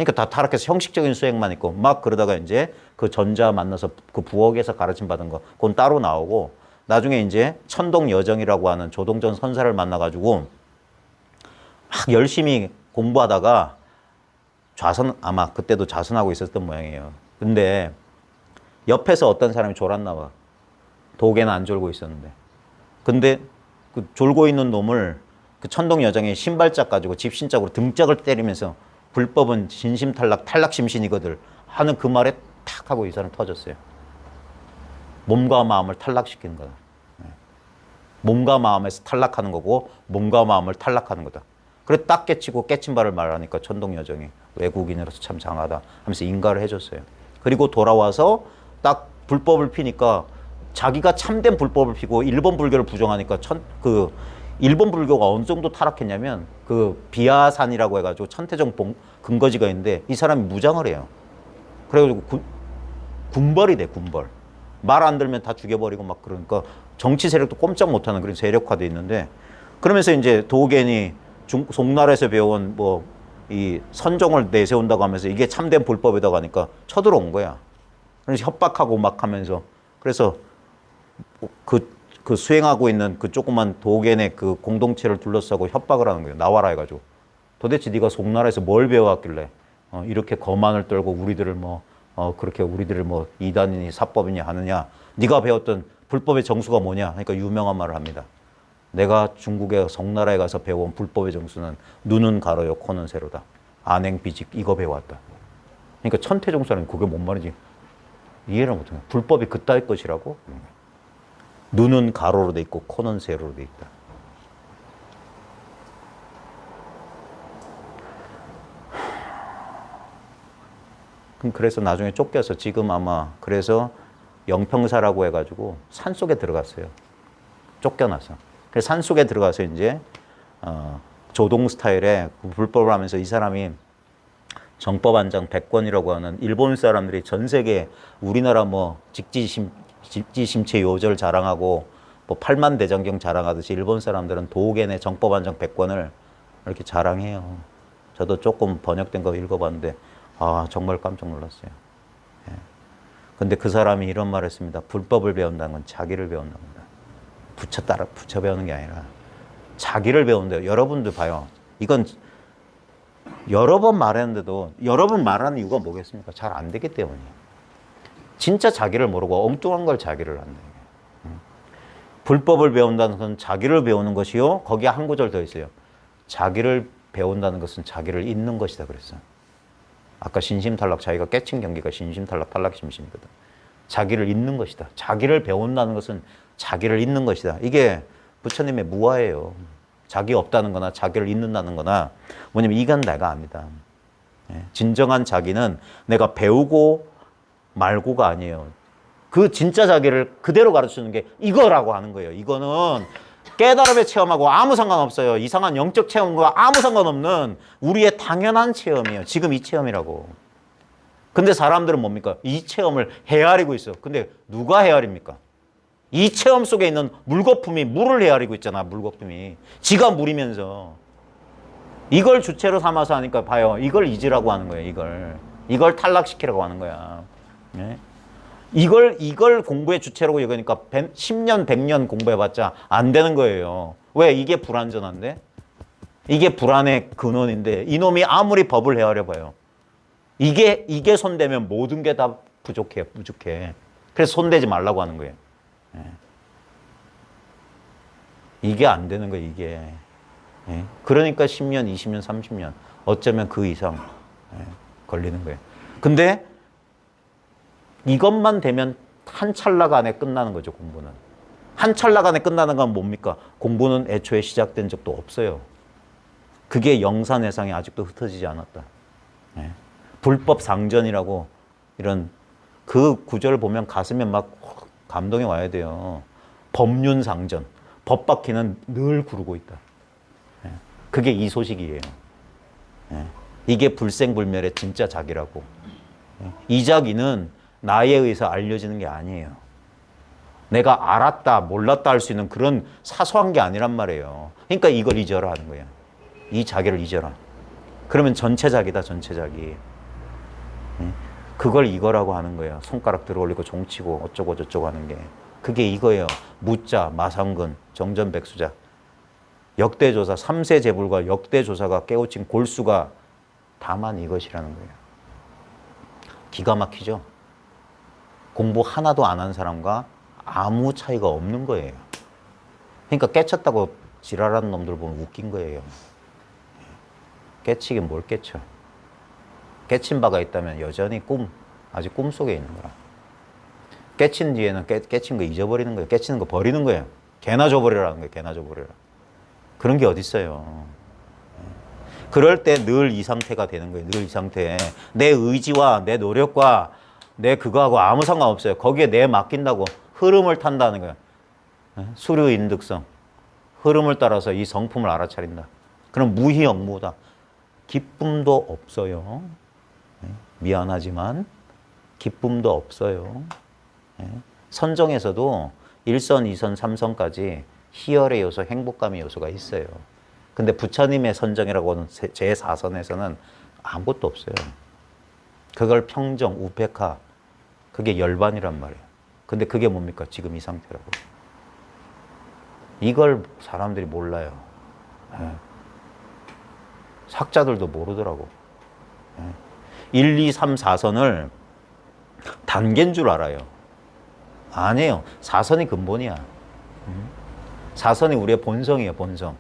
그러니까 다 타락해서 형식적인 수행만 있고 막 그러다가 이제 그 전자 만나서 그 부엌에서 가르침 받은 거 그건 따로 나오고 나중에 이제 천동 여정이라고 하는 조동전 선사를 만나가지고 막 열심히 공부하다가 아마 그때도 좌선하고 있었던 모양이에요. 근데 옆에서 어떤 사람이 졸았나 봐. 도개는 안 졸고 있었는데. 근데 그 졸고 있는 놈을 그 천동 여정의 신발짝 가지고 집신짝으로 등짝을 때리면서 불법은 진심탈락, 탈락심신이거들 하는 그 말에 탁 하고 이 사람 터졌어요. 몸과 마음을 탈락시키는 거다. 몸과 마음에서 탈락하는 거고 몸과 마음을 탈락하는 거다. 그래 딱 깨치고 깨친 바를 말하니까 천동 여정이 외국인으로서 참 장하다 하면서 인가를 해줬어요. 그리고 돌아와서 딱 불법을 피니까 자기가 참된 불법을 피고 일본 불교를 부정하니까 일본 불교가 어느 정도 타락했냐면 그 비아산이라고 해가지고 천태종 근거지가 있는데 이 사람이 무장을 해요. 그래가지고 군벌이 돼, 군벌. 말 안 들면 다 죽여버리고 막 그러니까 정치 세력도 꼼짝 못하는 그런 세력화돼 있는데 그러면서 이제 도겐이 송나라에서 배운 뭐 이 선종을 내세운다고 하면서 이게 참된 불법이라고 하니까 쳐들어온 거야. 그래서 협박하고 막 하면서 그래서 그 수행하고 있는 그 조그만 도겐의 그 공동체를 둘러싸고 협박을 하는 거예요. 나와라 해가지고. 도대체 네가 송나라에서 뭘 배워왔길래 이렇게 거만을 떨고 우리들을 그렇게 우리들을 이단이니 사법이니 하느냐. 네가 배웠던 불법의 정수가 뭐냐. 그러니까 유명한 말을 합니다. 내가 중국의 송나라에 가서 배워온 불법의 정수는 눈은 가로요, 코는 세로다. 안행비직 이거 배워왔다. 그러니까 천태종 사람이 그게 뭔 말인지 이해를 못해요. 불법이 그따위 것이라고? 눈은 가로로 돼 있고 코는 세로로 돼 있다. 그래서 나중에 쫓겨서 지금 아마 그래서 영평사라고 해가지고 산속에 들어갔어요. 쫓겨나서. 그래서 산속에 들어가서 이제 조동 스타일의 불법을 하면서 이 사람이 정법안장 100권이라고 하는 일본 사람들이 전 세계 우리나라 직지심체 요절 자랑하고 8만 대장경 자랑하듯이 일본 사람들은 도겐의 정법안장 100권을 이렇게 자랑해요. 저도 조금 번역된 거 읽어봤는데 정말 깜짝 놀랐어요. 예. 근데 그 사람이 이런 말을 했습니다. 불법을 배운다는 건 자기를 배운다는 겁니다. 붙여 배우는 게 아니라 자기를 배운대요. 여러분들 봐요. 이건 여러 번 말했는데도 여러 번 말하는 이유가 뭐겠습니까? 잘 안 되기 때문이에요. 진짜 자기를 모르고 엉뚱한 걸 자기를 한다. 불법을 배운다는 것은 자기를 배우는 것이요. 거기에 한 구절 더 있어요. 자기를 배운다는 것은 자기를 잊는 것이다 그랬어요. 아까 신심탈락 자기가 깨친 경기가 신심탈락 탈락심신이거든. 자기를 잊는 것이다. 자기를 배운다는 것은 자기를 잊는 것이다. 이게 부처님의 무아예요. 자기 없다는 거나 자기를 잊는다는 거나 뭐냐면 이건 내가 아니다. 진정한 자기는 내가 배우고 말고가 아니에요. 그 진짜 자기를 그대로 가르치는 게 이거라고 하는 거예요. 이거는 깨달음의 체험하고 아무 상관없어요. 이상한 영적 체험과 아무 상관없는 우리의 당연한 체험이에요. 지금 이 체험이라고. 근데 사람들은 뭡니까? 이 체험을 헤아리고 있어. 근데 누가 헤아립니까? 이 체험 속에 있는 물거품이 물을 헤아리고 있잖아. 물거품이. 지가 물이면서. 이걸 주체로 삼아서 하니까 봐요. 이걸 잊으라고 하는 거예요. 이걸 탈락시키라고 하는 거야. 네? 이걸 공부의 주체라고 여기니까 10년, 100년 공부해봤자 안 되는 거예요. 왜? 이게 불완전한데? 이게 불안의 근원인데 이놈이 아무리 법을 헤아려봐요. 이게 손대면 모든 게 다 부족해. 그래서 손대지 말라고 하는 거예요. 이게 안 되는 거예요. 이게. 그러니까 10년, 20년, 30년 어쩌면 그 이상 걸리는 거예요. 근데 이것만 되면 한 찰나가 안에 끝나는 거죠. 공부는. 한 찰나가 안에 끝나는 건 뭡니까? 공부는 애초에 시작된 적도 없어요. 그게 영산회상이 아직도 흩어지지 않았다. 불법 상전이라고 이런 그 구절을 보면 가슴에 막 감동이 와야 돼요. 법륜 상전. 법바퀴는 늘 구르고 있다. 그게 이 소식이에요. 이게 불생불멸의 진짜 자기라고. 이 자기는 나에 의해서 알려지는 게 아니에요. 내가 알았다, 몰랐다 할 수 있는 그런 사소한 게 아니란 말이에요. 그러니까 이걸 잊어라 하는 거예요. 이 자기를 잊어라. 그러면 전체 자기다, 전체 자기. 그걸 이거라고 하는 거예요. 손가락 들어 올리고 종치고 어쩌고 저쩌고 하는 게. 그게 이거예요. 무자, 마상근, 정전백수자. 역대조사, 3세 재불과 역대조사가 깨우친 골수가 다만 이것이라는 거예요. 기가 막히죠? 공부 하나도 안 한 사람과 아무 차이가 없는 거예요. 그러니까 깨쳤다고 지랄하는 놈들 보면 웃긴 거예요. 깨치긴 뭘 깨쳐. 깨친 바가 있다면 여전히 아직 꿈속에 있는 거라. 깨친 뒤에는 깨친 거 잊어버리는 거예요. 깨치는 거 버리는 거예요. 개나 줘버리라는 거예요. 개나 줘버리라. 그런 게 어딨어요. 그럴 때 늘 이 상태가 되는 거예요. 늘 이 상태. 내 의지와 내 노력과 내 그거하고 아무 상관없어요. 거기에 내 맡긴다고 흐름을 탄다는 거예요. 수류인득성. 흐름을 따라서 이 성품을 알아차린다. 그럼 무희영무다. 기쁨도 없어요. 미안하지만 기쁨도 없어요. 선정에서도 1선, 2선, 3선까지 희열의 요소, 행복감의 요소가 있어요. 근데 부처님의 선정이라고 하는 제4선에서는 아무것도 없어요. 그걸 평정, 우페카, 그게 열반이란 말이에요. 근데 그게 뭡니까? 지금 이 상태라고. 이걸 사람들이 몰라요. 학자들도 모르더라고. 1, 2, 3, 4선을 단계인 줄 알아요. 아니에요. 4선이 근본이야. 4선이 우리의 본성이에요, 본성.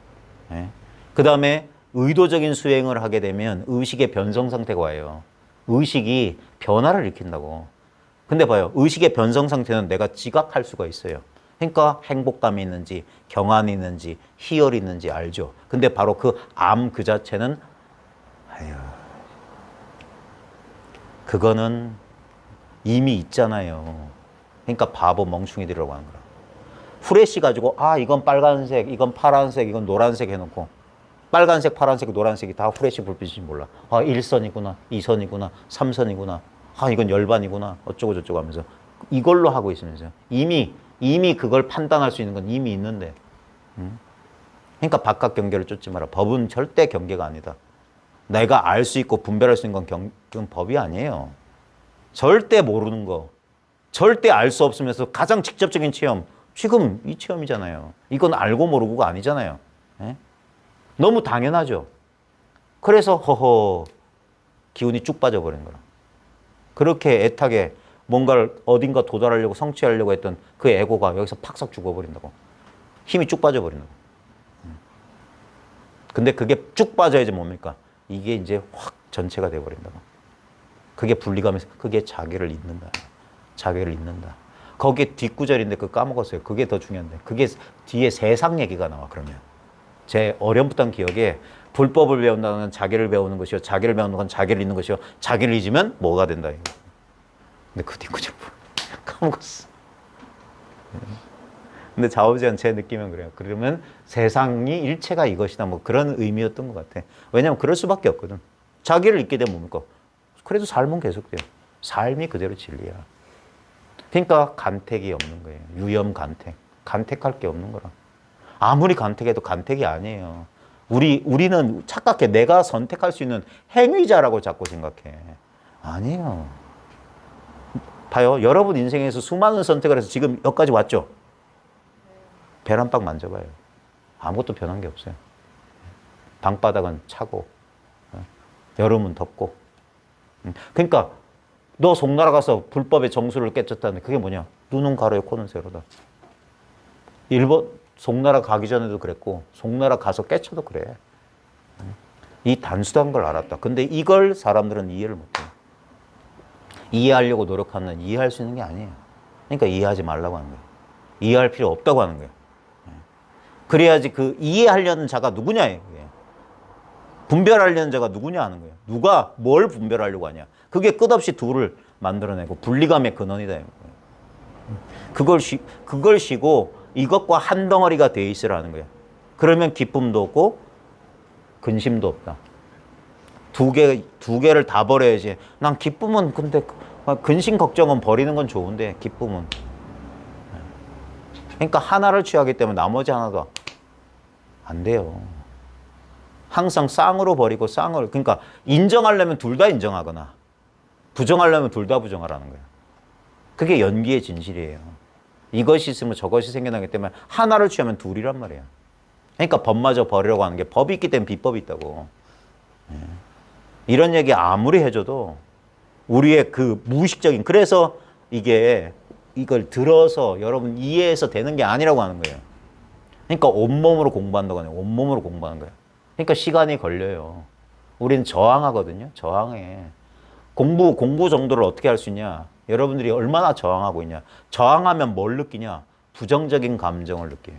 그 다음에 의도적인 수행을 하게 되면 의식의 변성 상태가 와요. 의식이 변화를 일으킨다고. 근데 봐요. 의식의 변성 상태는 내가 지각할 수가 있어요. 그러니까 행복감이 있는지, 경안이 있는지, 희열이 있는지 알죠. 근데 바로 그 암 그 자체는, 그거는 이미 있잖아요. 그러니까 바보 멍충이들이라고 하는 거라. 후레쉬 가지고, 이건 빨간색, 이건 파란색, 이건 노란색 해놓고, 빨간색, 파란색, 노란색이 다 후레쉬 불빛인지 몰라. 1선이구나, 2선이구나, 3선이구나. 이건 열반이구나. 어쩌고 저쩌고 하면서. 이걸로 하고 있으면서요. 이미 그걸 판단할 수 있는 건 이미 있는데. 그러니까 바깥 경계를 쫓지 마라. 법은 절대 경계가 아니다. 내가 알 수 있고 분별할 수 있는 건 그건 법이 아니에요. 절대 모르는 거. 절대 알 수 없으면서 가장 직접적인 체험. 지금 이 체험이잖아요. 이건 알고 모르고가 아니잖아요. 너무 당연하죠. 그래서 허허 기운이 쭉 빠져버린 거라. 그렇게 애타게 뭔가를 어딘가 도달하려고 성취하려고 했던 그 에고가 여기서 팍싹 죽어버린다고. 힘이 쭉 빠져버린다고. 근데 그게 쭉 빠져야지 뭡니까? 이게 이제 확 전체가 돼버린다고. 그게 분리감에서 그게 자기를 잊는다. 자기를 잊는다. 거기에 뒷구절인데 그거 까먹었어요. 그게 더 중요한데. 그게 뒤에 세상 얘기가 나와 그러면. 제 어렴풋한 기억에 불법을 배운다는 건 자기를 배우는 것이요. 자기를 배우는 건 자기를 잊는 것이요. 자기를 잊으면 뭐가 된다. 이거. 근데 그 뒷구절 까먹었어. 근데 좌우지간 제 느낌은 그래요. 그러면 세상이 일체가 이것이다. 뭐 그런 의미였던 것 같아. 왜냐면 그럴 수밖에 없거든. 자기를 잊게 되면 뭡니까? 그래도 삶은 계속돼요. 삶이 그대로 진리야. 그러니까 간택이 없는 거예요. 유염 간택. 간택할 게 없는 거라. 아무리 간택해도 간택이 아니에요. 우리는 착각해. 내가 선택할 수 있는 행위자라고 자꾸 생각해. 아니에요. 봐요. 여러분 인생에서 수많은 선택을 해서 지금 여기까지 왔죠? 계란빵 만져봐요. 아무것도 변한 게 없어요. 방바닥은 차고, 여름은 덥고. 그러니까 너 송나라 가서 불법의 정수를 깨쳤다는데 그게 뭐냐? 눈은 가로요, 코는 세로다. 일본 송나라 가기 전에도 그랬고 송나라 가서 깨쳐도 그래. 이 단순한 걸 알았다. 근데 이걸 사람들은 이해를 못해요. 이해하려고 노력하는 이해할 수 있는 게 아니에요. 그러니까 이해하지 말라고 하는 거예요. 이해할 필요 없다고 하는 거예요. 그래야지 그 이해하려는 자가 누구냐예요. 분별하려는 자가 누구냐 하는 거예요. 누가 뭘 분별하려고 하냐. 그게 끝없이 둘을 만들어내고 분리감의 근원이다. 그걸 쉬고 이것과 한 덩어리가 돼 있으라는 거예요. 그러면 기쁨도 없고 근심도 없다. 두 개를 다 버려야지. 난 기쁨은 근데 근심 걱정은 버리는 건 좋은데 기쁨은. 그러니까 하나를 취하기 때문에 나머지 하나가 안 돼요. 항상 쌍으로 버리고 쌍을. 그러니까 인정하려면 둘 다 인정하거나 부정하려면 둘 다 부정하라는 거예요. 그게 연기의 진실이에요. 이것이 있으면 저것이 생겨나기 때문에 하나를 취하면 둘이란 말이에요. 그러니까 법마저 버리라고 하는 게 법이 있기 때문에 비법이 있다고. 이런 얘기 아무리 해줘도 우리의 그 무의식적인, 그래서 이걸 들어서 여러분 이해해서 되는 게 아니라고 하는 거예요. 그러니까 온몸으로 공부한다고 하네요. 온몸으로 공부하는 거예요. 그러니까 시간이 걸려요. 우리는 저항하거든요. 저항해. 공부 정도를 어떻게 할 수 있냐? 여러분들이 얼마나 저항하고 있냐? 저항하면 뭘 느끼냐? 부정적인 감정을 느껴요.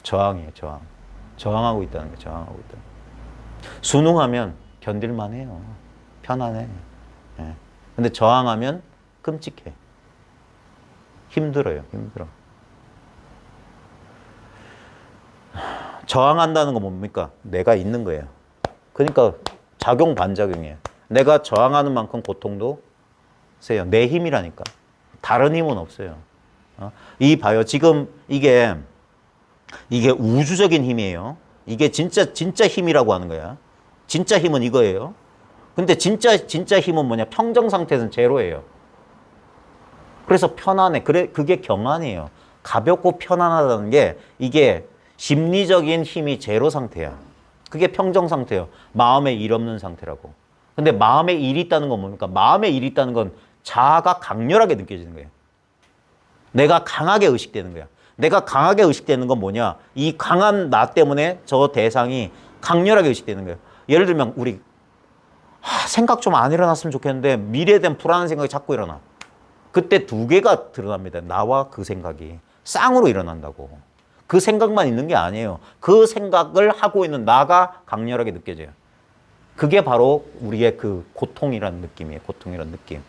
저항이에요, 저항. 저항하고 있다는 거예요, 저항하고 있다는 거예요. 순응하면 견딜만 해요. 편안해. 예. 근데 저항하면 끔찍해. 힘들어요, 힘들어. 저항한다는 건 뭡니까? 내가 있는 거예요. 그러니까 작용 반작용이에요. 내가 저항하는 만큼 고통도 세요. 내 힘이라니까. 다른 힘은 없어요. 이 봐요. 지금 이게 우주적인 힘이에요. 이게 진짜 힘이라고 하는 거야. 진짜 힘은 이거예요. 근데 진짜 힘은 뭐냐? 평정 상태에서는 제로예요. 그래서 편안해. 그게 경안이에요. 가볍고 편안하다는 게 이게 심리적인 힘이 제로 상태야. 그게 평정 상태예요. 마음에 일 없는 상태라고. 근데 마음에 일이 있다는 건 뭡니까? 마음에 일이 있다는 건 자아가 강렬하게 느껴지는 거예요. 내가 강하게 의식되는 거야. 내가 강하게 의식되는 건 뭐냐? 이 강한 나 때문에 저 대상이 강렬하게 의식되는 거예요. 예를 들면 우리 생각 좀 안 일어났으면 좋겠는데 미래에 대한 불안한 생각이 자꾸 일어나. 그때 두 개가 드러납니다. 나와 그 생각이 쌍으로 일어난다고. 그 생각만 있는 게 아니에요. 그 생각을 하고 있는 나가 강렬하게 느껴져요. 그게 바로 우리의 그 고통이라는 느낌이에요. 고통이라는 느낌.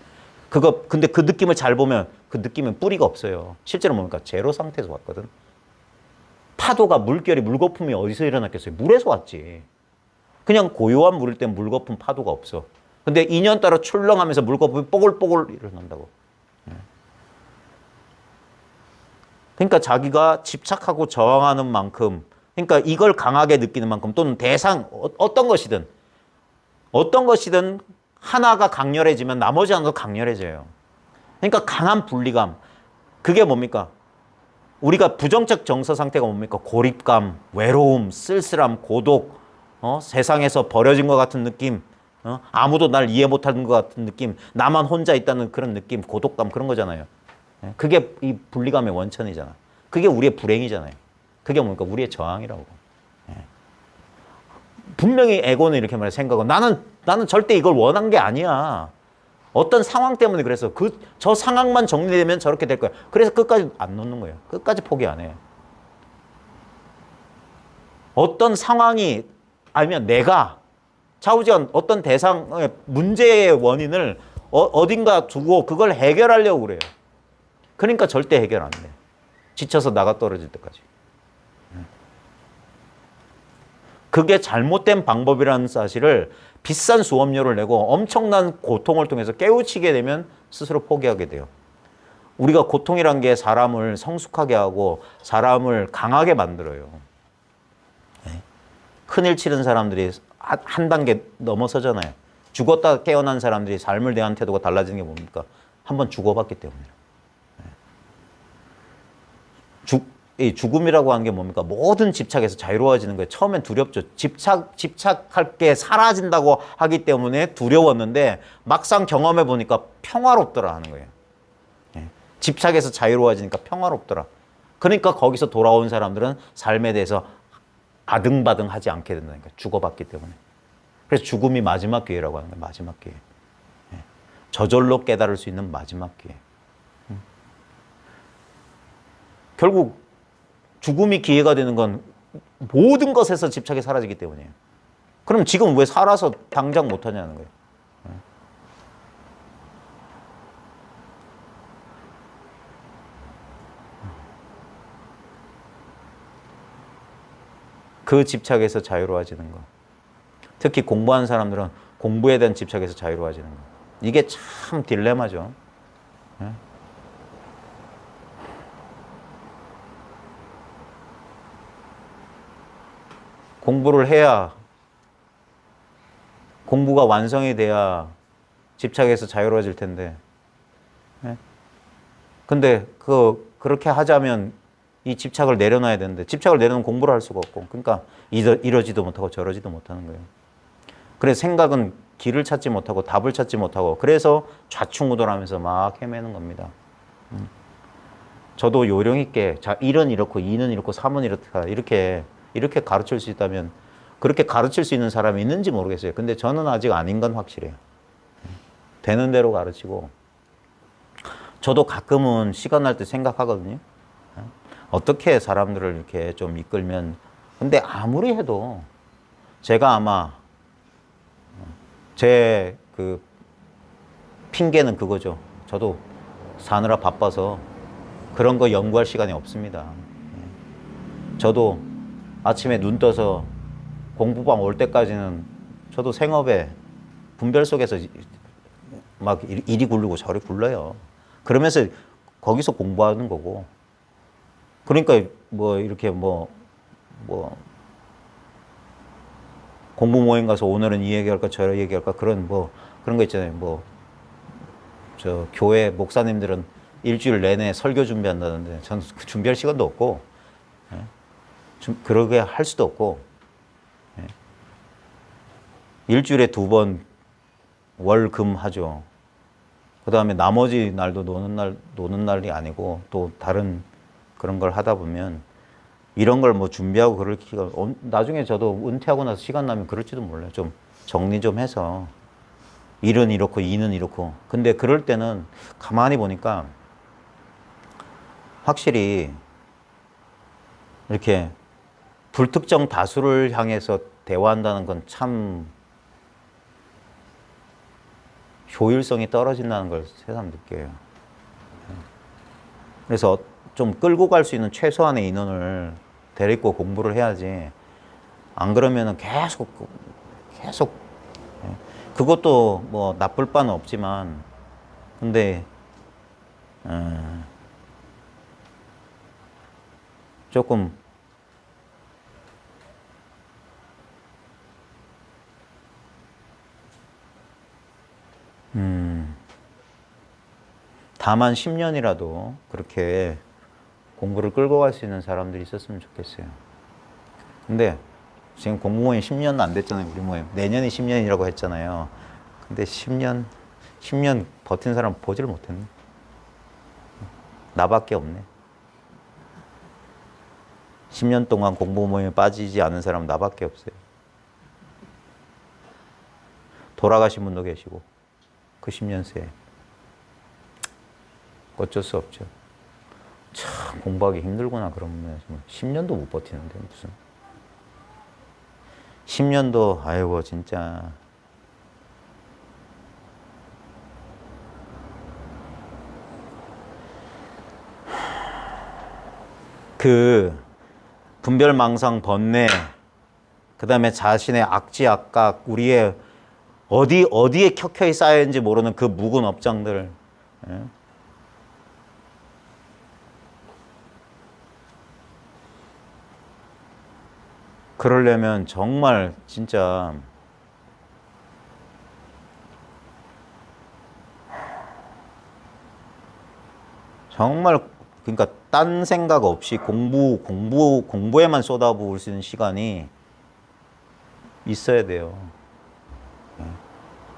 근데 그 느낌을 잘 보면 그 느낌은 뿌리가 없어요. 실제로 뭡니까? 제로 상태에서 왔거든. 파도가 물거품이 어디서 일어났겠어요? 물에서 왔지. 그냥 고요한 물일 땐 물거품 파도가 없어. 근데 인연 따라 출렁하면서 물거품이 뽀글뽀글 일어난다고. 그러니까 자기가 집착하고 저항하는 만큼, 그러니까 이걸 강하게 느끼는 만큼 또는 대상, 어떤 것이든 하나가 강렬해지면 나머지 하나도 강렬해져요. 그러니까 강한 분리감. 그게 뭡니까? 우리가 부정적 정서 상태가 뭡니까? 고립감, 외로움, 쓸쓸함, 고독, 세상에서 버려진 것 같은 느낌, 아무도 날 이해 못하는 것 같은 느낌, 나만 혼자 있다는 그런 느낌, 고독감 그런 거잖아요. 그게 이 분리감의 원천이잖아. 그게 우리의 불행이잖아요. 그게 뭡니까? 우리의 저항이라고. 분명히 에고는 이렇게 말해. 생각은 나는 절대 이걸 원한 게 아니야. 어떤 상황 때문에 그래서 저 상황만 정리되면 저렇게 될 거야. 그래서 끝까지 안 놓는 거예요. 끝까지 포기 안 해요. 어떤 상황이 아니면 내가 좌우지간 어떤 대상의 문제의 원인을 어딘가 두고 그걸 해결하려고 그래요. 그러니까 절대 해결 안 돼. 지쳐서 나가 떨어질 때까지. 그게 잘못된 방법이라는 사실을 비싼 수업료를 내고 엄청난 고통을 통해서 깨우치게 되면 스스로 포기하게 돼요. 우리가 고통이란 게 사람을 성숙하게 하고 사람을 강하게 만들어요. 큰일 치른 사람들이 한 단계 넘어서잖아요. 죽었다 깨어난 사람들이 삶을 대한 태도가 달라지는 게 뭡니까? 한번 죽어봤기 때문이에요. 죽음이라고 하는 게 뭡니까? 모든 집착에서 자유로워지는 거예요. 처음엔 두렵죠. 집착할 게 사라진다고 하기 때문에 두려웠는데 막상 경험해 보니까 평화롭더라 하는 거예요. 집착에서 자유로워지니까 평화롭더라. 그러니까 거기서 돌아온 사람들은 삶에 대해서 아등바등하지 않게 된다니까. 죽어봤기 때문에. 그래서 죽음이 마지막 기회라고 하는 거예요. 마지막 기회. 저절로 깨달을 수 있는 마지막 기회. 결국 죽음이 기회가 되는 건 모든 것에서 집착이 사라지기 때문이에요. 그럼 지금 왜 살아서 당장 못하냐는 거예요. 그 집착에서 자유로워지는 거. 특히 공부하는 사람들은 공부에 대한 집착에서 자유로워지는 거. 이게 참 딜레마죠. 공부를 해야 공부가 완성이 돼야 집착에서 자유로워질 텐데. 예? 근데 그렇게 하자면 이 집착을 내려놔야 되는데 집착을 내려놓으면 공부를 할 수가 없고 그러니까 이러지도 못하고 저러지도 못하는 거예요. 그래서 생각은 길을 찾지 못하고 답을 찾지 못하고 그래서 좌충우돌하면서 막 헤매는 겁니다. 저도 요령 있게 자 1은 이렇고 2는 이렇고 3은 이렇다 이렇게 가르칠 수 있다면 그렇게 가르칠 수 있는 사람이 있는지 모르겠어요. 근데 저는 아직 아닌 건 확실해요. 되는 대로 가르치고 저도 가끔은 시간 날 때 생각하거든요. 어떻게 사람들을 이렇게 좀 이끌면 근데 아무리 해도 제가 아마 제 그 핑계는 그거죠. 저도 사느라 바빠서 그런 거 연구할 시간이 없습니다. 저도 아침에 눈 떠서 공부방 올 때까지는 저도 생업에 분별 속에서 막 이리 굴르고 저리 굴러요. 그러면서 거기서 공부하는 거고. 그러니까 뭐 이렇게 뭐 공부 모임 가서 오늘은 이 얘기할까 저 얘기할까 그런 거 있잖아요. 저 교회 목사님들은 일주일 내내 설교 준비한다는데 저는 그 준비할 시간도 없고 그러게 할 수도 없고 일주일에 2번 월, 금 하죠. 그 다음에 나머지 날도 노는 날이 아니고 또 다른 그런 걸 하다 보면 이런 걸 뭐 준비하고 그럴 기가 나중에 저도 은퇴하고 나서 시간 나면 그럴지도 몰라요. 좀 정리 좀 해서 1은 이렇고 2는 이렇고 근데 그럴 때는 가만히 보니까 확실히 이렇게 불특정 다수를 향해서 대화한다는 건 참 효율성이 떨어진다는 걸 새삼 느껴요. 그래서 좀 끌고 갈 수 있는 최소한의 인원을 데리고 공부를 해야지 안 그러면은 계속 그것도 뭐 나쁠 바는 없지만 근데 조금 다만 10년이라도 그렇게 공부를 끌고 갈 수 있는 사람들이 있었으면 좋겠어요. 근데 지금 공부모임 10년도 안 됐잖아요. 우리 모임 내년이 10년이라고 했잖아요. 근데 10년 버틴 사람 보지를 못했네. 나밖에 없네. 10년 동안 공부모임에 빠지지 않은 사람 나밖에 없어요. 돌아가신 분도 계시고 그 10년 새에 어쩔 수 없죠. 참 공부하기 힘들구나 그러면 10년도 못 버티는데 무슨 10년도 아이고 진짜 그 분별망상 번뇌 그 다음에 자신의 악지악각 우리의 어디에 켜켜이 쌓여있는지 모르는 그 묵은 업장들 그러려면 정말 진짜 정말 그러니까 딴 생각 없이 공부에만 쏟아부을 수 있는 시간이 있어야 돼요.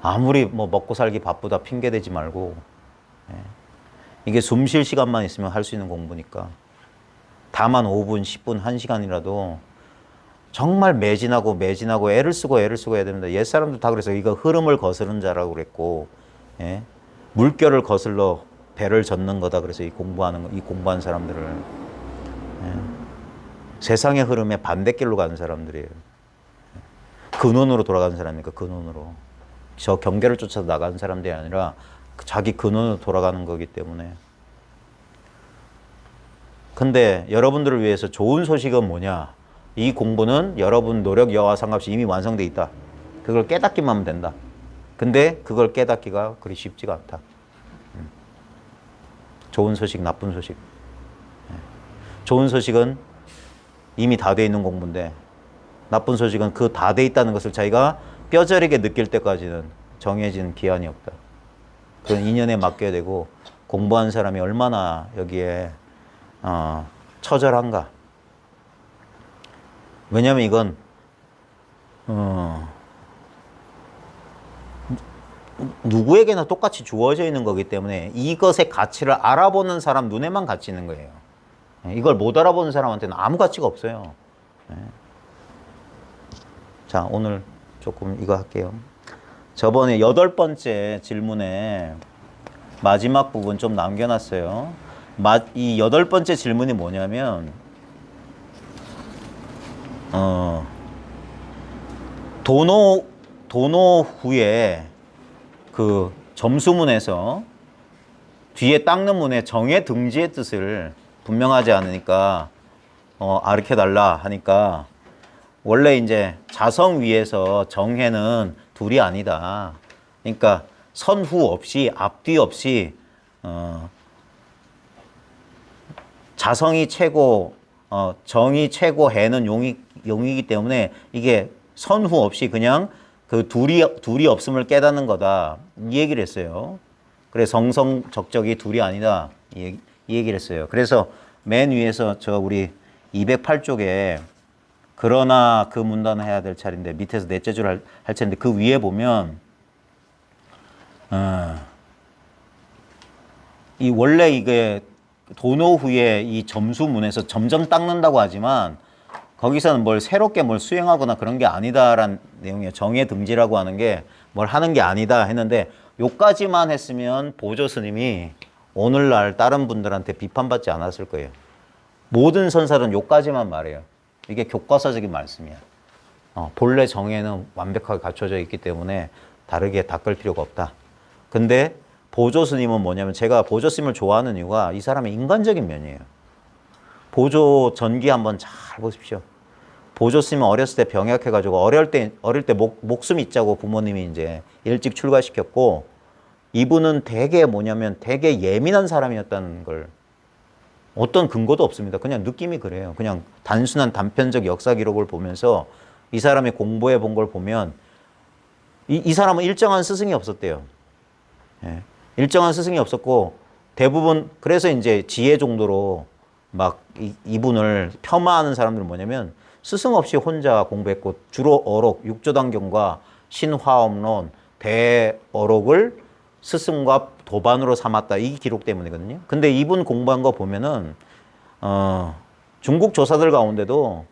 아무리 뭐 먹고 살기 바쁘다 핑계 대지 말고 이게 숨 쉴 시간만 있으면 할 수 있는 공부니까 다만 5분, 10분, 1시간이라도 정말 매진하고 애를 쓰고 해야 됩니다. 옛사람들 다 그래서 이거 흐름을 거스른 자라고 그랬고 물결을 거슬러 배를 젓는 거다. 그래서 이 공부한 사람들을 세상의 흐름에 반대길로 가는 사람들이에요. 근원으로 돌아가는 사람이니까 근원으로. 저 경계를 쫓아서 나가는 사람들이 아니라 자기 근원으로 돌아가는 거기 때문에. 근데 여러분들을 위해서 좋은 소식은 뭐냐? 이 공부는 여러분 노력 여하와 상관없이 이미 완성돼 있다. 그걸 깨닫기만 하면 된다. 근데 그걸 깨닫기가 그리 쉽지가 않다. 좋은 소식, 나쁜 소식. 좋은 소식은 이미 다 돼 있는 공부인데 나쁜 소식은 그 다 돼 있다는 것을 자기가 뼈저리게 느낄 때까지는 정해진 기한이 없다. 그런 인연에 맡겨야 되고 공부한 사람이 얼마나 여기에 처절한가. 왜냐하면 이건 누구에게나 똑같이 주어져 있는 거기 때문에 이것의 가치를 알아보는 사람 눈에만 가치 있는 거예요. 이걸 못 알아보는 사람한테는 아무 가치가 없어요. 자, 오늘 조금 이거 할게요. 저번에 8번째 질문에 마지막 부분 좀 남겨놨어요. 이 8번째 질문이 뭐냐면 도노 후에 그 점수문에서 뒤에 닦는 문에 정의 등지의 뜻을 분명하지 않으니까 가르쳐달라 하니까 원래 이제 자성 위에서 정해는 둘이 아니다. 그러니까 선후 없이 앞뒤 없이 자성이 최고 정이 최고 해는 용이기 때문에 이게 선후 없이 그냥 그 둘이 없음을 깨닫는 거다. 이 얘기를 했어요. 그래 성성적적이 둘이 아니다. 이 얘기를 했어요. 그래서 맨 위에서 저 우리 208쪽에 그러나 그 문단을 해야 될 차례인데 밑에서 넷째 줄 할 텐데 그 위에 보면 이 원래 이게 도노 후에 이 점수문에서 점점 닦는다고 하지만 거기서는 뭘 새롭게 뭘 수행하거나 그런 게 아니다라는 내용이에요. 정의 등지라고 하는 게 뭘 하는 게 아니다 했는데 요까지만 했으면 보조 스님이 오늘날 다른 분들한테 비판받지 않았을 거예요. 모든 선사는 요까지만 말해요. 이게 교과서적인 말씀이야. 본래 정의는 완벽하게 갖춰져 있기 때문에 다르게 닦을 필요가 없다. 근데 보조 스님은 뭐냐면 제가 보조 스님을 좋아하는 이유가 이 사람의 인간적인 면이에요. 보조 전기 한번 잘 보십시오. 보조 스님은 어렸을 때 병약해가지고 어릴 때 목숨 있자고 부모님이 이제 일찍 출가시켰고 이분은 되게 뭐냐면 되게 예민한 사람이었다는 걸 어떤 근거도 없습니다. 그냥 느낌이 그래요. 그냥 단순한 단편적 역사 기록을 보면서 이 사람이 공부해 본 걸 보면 이 사람은 일정한 스승이 없었대요. 예. 일정한 스승이 없었고 대부분 그래서 이제 지혜 정도로 막 이분을 폄하하는 사람들은 뭐냐면 스승 없이 혼자 공부했고 주로 어록, 육조단경과 신화엄론, 대어록을 스승과 도반으로 삼았다. 이 기록 때문이거든요. 근데 이분 공부한 거 보면은 중국 조사들 가운데도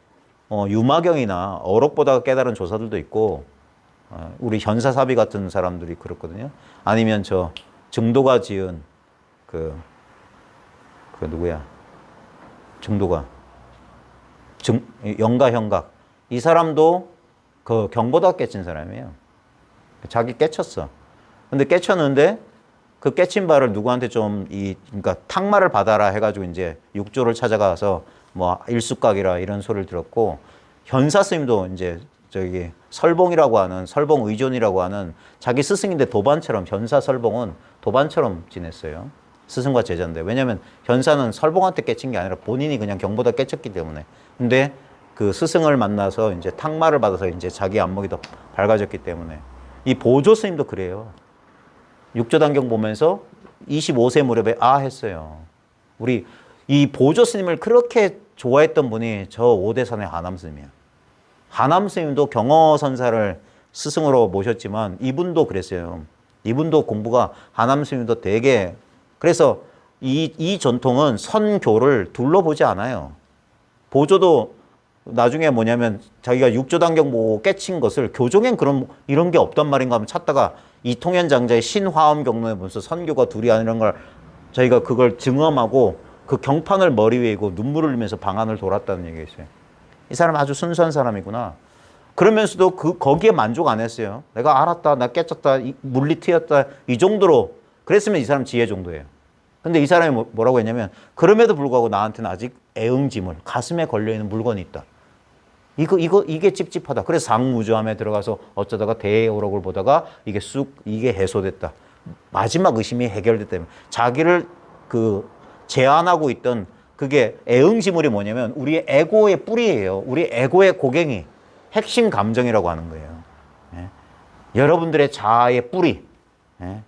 유마경이나 어록보다 깨달은 조사들도 있고 우리 현사사비 같은 사람들이 그렇거든요. 아니면 저 증도가 지은 그 누구야? 증도가 영가 현각 이 사람도 그 경보다 깨친 사람이에요. 자기 깨쳤어. 근데 깨쳤는데 그 깨친 바를 누구한테 그러니까 탁마를 받아라 해가지고 이제 육조를 찾아가서 뭐 일숙각이라 이런 소리를 들었고 현사 스님도 이제 저기 설봉이라고 하는 설봉 의존이라고 하는 자기 스승인데 도반처럼 현사 설봉은 도반처럼 지냈어요. 스승과 제자인데 왜냐면 현사는 설봉한테 깨친 게 아니라 본인이 그냥 경보다 깨쳤기 때문에 근데 그 스승을 만나서 이제 탁마를 받아서 이제 자기 안목이 더 밝아졌기 때문에 이 보조 스님도 그래요. 육조단경 보면서 25세 무렵에 했어요. 우리 이 보조 스님을 그렇게 좋아했던 분이 저 오대산의 하남 스님이에요. 하남 스님도 경어 선사를 스승으로 모셨지만 이분도 그랬어요. 이분도 공부가 하남 스님도 되게 그래서 이 전통은 선교를 둘러보지 않아요. 보조도 나중에 뭐냐면 자기가 육조단경 보고 깨친 것을 교종엔 이런 게 없단 말인가 하면 찾다가 이통현 장자의 신화엄 경론에 보면서 선교가 둘이 아니라는 걸 저희가 그걸 증언하고 그 경판을 머리 위에 이고 눈물을 흘리면서 방안을 돌았다는 얘기가 있어요. 이 사람 아주 순수한 사람이구나. 그러면서도 거기에 만족 안 했어요. 내가 알았다, 나 깨쳤다, 물리 튀었다 이 정도로 그랬으면 이 사람 지혜 정도예요. 근데 이 사람이 뭐라고 했냐면 그럼에도 불구하고 나한테는 아직 애응지물, 가슴에 걸려있는 물건이 있다. 이게 찝찝하다. 그래서 상무주함에 들어가서 어쩌다가 대어록을 보다가 이게 해소됐다. 마지막 의심이 해결됐다면 자기를 제한하고 있던 그게 애응지물이 뭐냐면 우리의 에고의 뿌리예요. 우리 에고의 고갱이, 핵심 감정이라고 하는 거예요. 예? 여러분들의 자아의 뿌리. 예?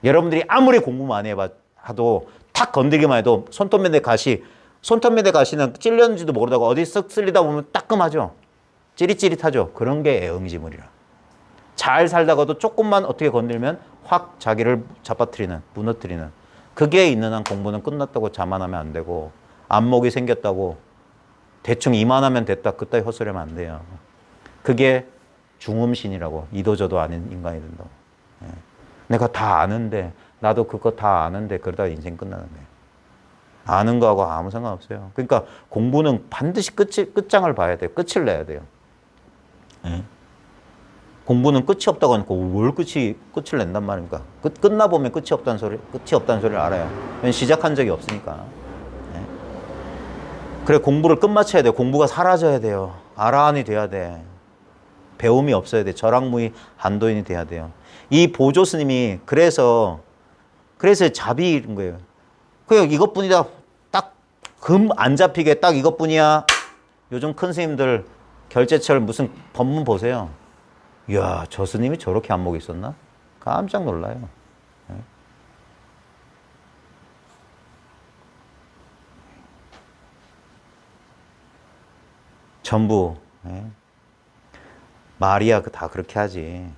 여러분들이 아무리 공부만 해도 탁 건드리기만 해도 손톱맨의 가시는 찔렸는지도 모르다가 어디 쓱 쓸리다 보면 따끔하죠. 찌릿찌릿하죠. 그런 게 애응지물이라. 잘 살다가도 조금만 어떻게 건들면 확 자기를 잡아뜨리는, 무너뜨리는. 그게 있는 한 공부는 끝났다고 자만하면 안 되고, 안목이 생겼다고 대충 이만하면 됐다 그따위 헛소리하면 안 돼요. 그게 중음신이라고. 이도저도 아닌 인간이 된다고. 예. 내가 다 아는데, 나도 그거 다 아는데 그러다 인생 끝나는데. 아는 거하고 아무 상관없어요. 그러니까 공부는 반드시 끝장을 봐야 돼요. 끝을 내야 돼요. 예. 공부는 끝이 없다고 하니까 뭘 끝을 낸단 말입니까? 끝나 보면 끝이 없다는 소리를 알아요. 왜냐면 시작한 적이 없으니까. 예. 그래, 공부를 끝마쳐야 돼요. 공부가 사라져야 돼요. 아라한이 돼야 돼. 배움이 없어야 돼. 절악무의 한도인이 돼야 돼요. 이 보조 스님이 그래서 자비인 거예요. 그냥 이것뿐이다. 딱 금 안 잡히게 딱 이것뿐이야. 요즘 큰 스님들 결제철 무슨 법문 보세요. 이야, 저 스님이 저렇게 안목이 있었나? 깜짝 놀라요. 예. 전부 말이야 다 그렇게 하지.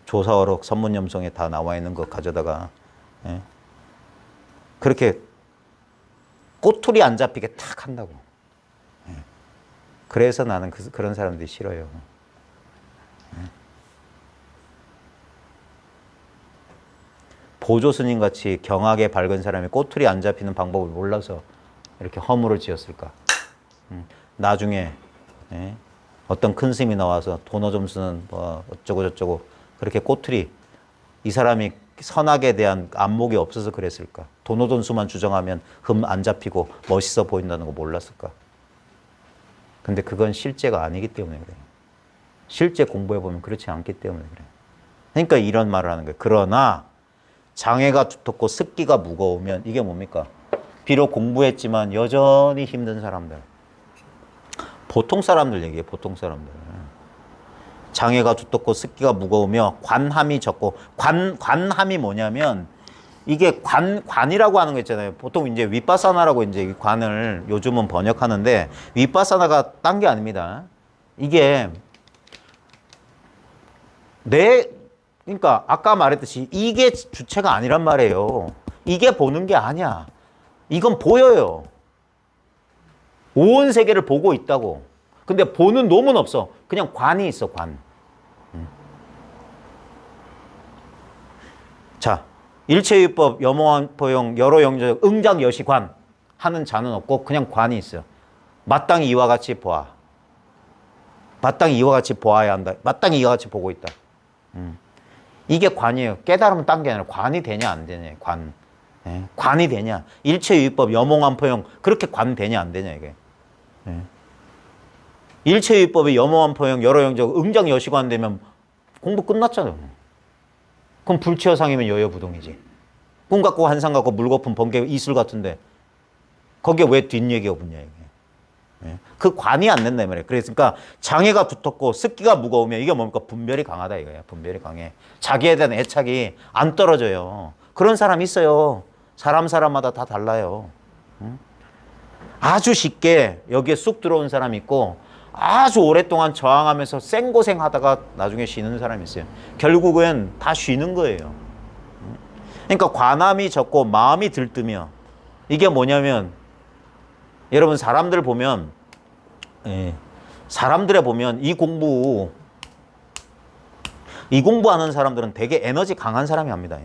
조사어록 선문염송에 다 나와 있는 거 가져다가 그렇게 꼬투리 안 잡히게 탁 한다고. 그래서 나는 그런 사람들이 싫어요. 보조 스님 같이 경하게 밝은 사람이 꼬투리 안 잡히는 방법을 몰라서 이렇게 허물을 지었을까? 나중에 어떤 큰 스님이 나와서 도너 점수는 뭐 어쩌고 저쩌고 그렇게 꼬투리, 이 사람이 선악에 대한 안목이 없어서 그랬을까? 도너 점수만 주장하면 흠 안 잡히고 멋있어 보인다는 거 몰랐을까? 근데 그건 실제가 아니기 때문에 그래요. 실제 공부해보면 그렇지 않기 때문에 그래요. 그러니까 이런 말을 하는 거예요. 그러나 장애가 두텁고 습기가 무거우면 이게 뭡니까? 비록 공부했지만 여전히 힘든 사람들. 보통 사람들 얘기해요. 보통 사람들. 장애가 두텁고 습기가 무거우며 관함이 적고 관함이 뭐냐면 이게 관이라고 하는 거 있잖아요. 보통 이제 윗바사나라고 이제 이 관을 요즘은 번역하는데 윗바사나가 딴 게 아닙니다. 이게 그러니까 아까 말했듯이 이게 주체가 아니란 말이에요. 이게 보는 게 아니야. 이건 보여요. 온 세계를 보고 있다고. 근데 보는 놈은 없어. 그냥 관이 있어, 관. 자, 일체유법, 염호한포용, 여로영조적, 응장여시관 하는 자는 없고 그냥 관이 있어요. 마땅히 이와 같이 보아. 마땅히 이와 같이 보아야 한다. 마땅히 이와 같이 보고 있다. 이게 관이에요. 깨달으면 딴 게 아니라 관이 되냐 안 되냐. 관. 관이 되냐. 일체유법, 염호한포용 그렇게 관 되냐 안 되냐 이게. 일체유법이 염호한포용, 여로영조적, 응장여시관 되면 공부 끝났잖아요. 그럼 불치어상이면 여여부동이지. 꿈 같고 환상 같고 물거품 번개 이슬 같은데 거기에 왜 뒷얘기가 붙냐 이게. 그 관이 안 된다 말이에요. 그러니까 장애가 두텁고 습기가 무거우면 이게 뭡니까? 분별이 강하다 이거야. 분별이 강해. 자기에 대한 애착이 안 떨어져요. 그런 사람 있어요. 사람마다 다 달라요. 아주 쉽게 여기에 쑥 들어온 사람이 있고 아주 오랫동안 저항하면서 생고생하다가 나중에 쉬는 사람이 있어요. 결국은 다 쉬는 거예요. 그러니까 관함이 적고 마음이 들뜨며 이게 뭐냐면 여러분 사람들 보면 사람들에 보면 이 공부하는 사람들은 되게 에너지 강한 사람이 합니다.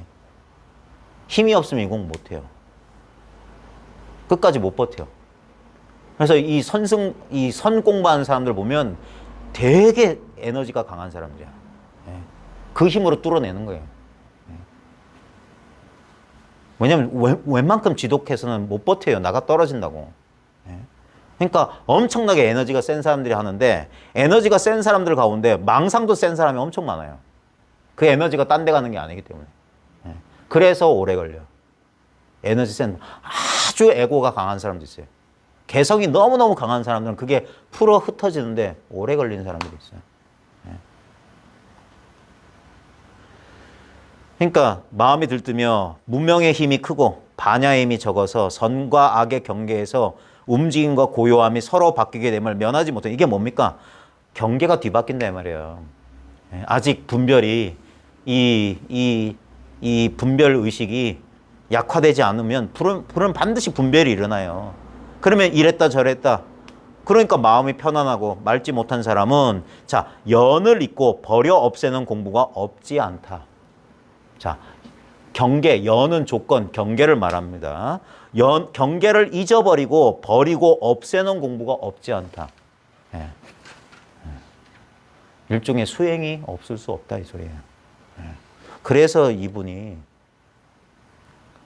힘이 없으면 이 공부 못해요. 끝까지 못 버텨. 그래서 이 선 공부하는 사람들 보면 되게 에너지가 강한 사람들이야. 그 힘으로 뚫어내는 거예요. 왜냐면 웬만큼 지독해서는 못 버텨요. 나가 떨어진다고. 그러니까 엄청나게 에너지가 센 사람들이 하는데 에너지가 센 사람들 가운데 망상도 센 사람이 엄청 많아요. 그 에너지가 딴 데 가는 게 아니기 때문에. 그래서 오래 걸려. 에너지 센 아주 에고가 강한 사람도 있어요. 개성이 너무너무 강한 사람들은 그게 풀어 흩어지는데 오래 걸리는 사람들이 있어요. 그러니까 마음이 들뜨며 무명의 힘이 크고 반야의 힘이 적어서 선과 악의 경계에서 움직임과 고요함이 서로 바뀌게 됨을 면하지 못해. 이게 뭡니까? 경계가 뒤바뀐다 이 말이에요. 아직 분별이 이 분별 의식이 약화되지 않으면 불은 반드시 분별이 일어나요. 그러면 이랬다 저랬다. 그러니까 마음이 편안하고 맑지 못한 사람은 자, 연을 잊고 버려 없애는 공부가 없지 않다. 자, 경계, 연은 조건, 경계를 말합니다. 경계를 잊어버리고 버리고 없애는 공부가 없지 않다. 예. 일종의 수행이 없을 수 없다 이 소리예요. 예. 그래서 이분이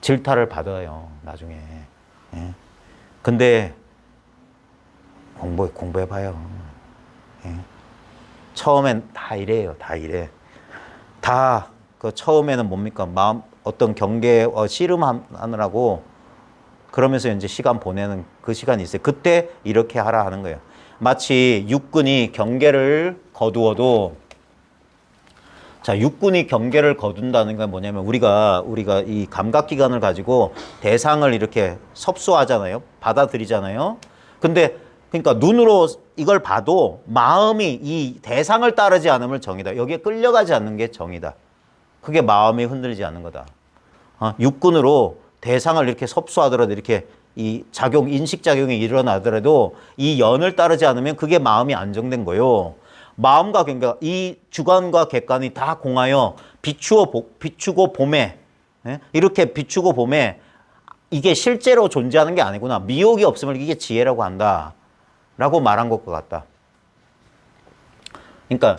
질타를 받아요 나중에. 예. 근데 공부해봐요. 예. 처음엔 다 이래요. 다 이래. 다 그 처음에는 뭡니까? 마음 어떤 경계 씨름하느라고 그러면서 이제 시간 보내는 그 시간이 있어요. 그때 이렇게 하라 하는 거예요. 마치 육군이 경계를 거두어도 자, 육군이 경계를 거둔다는 건 뭐냐면 우리가 이 감각기관을 가지고 대상을 이렇게 섭수하잖아요. 받아들이잖아요. 근데 그러니까 눈으로 이걸 봐도 마음이 이 대상을 따르지 않음을 정이다. 여기에 끌려가지 않는 게 정이다. 그게 마음이 흔들리지 않는 거다. 육군으로 대상을 이렇게 섭수하더라도 이렇게 이 인식작용이 일어나더라도 이 연을 따르지 않으면 그게 마음이 안정된 거예요. 마음과 경계가 이 주관과 객관이 다 공하여 비추고 봄에 이렇게 비추고 봄에 이게 실제로 존재하는 게 아니구나. 미혹이 없으면 이게 지혜라고 한다. 라고 말한 것 같다. 그러니까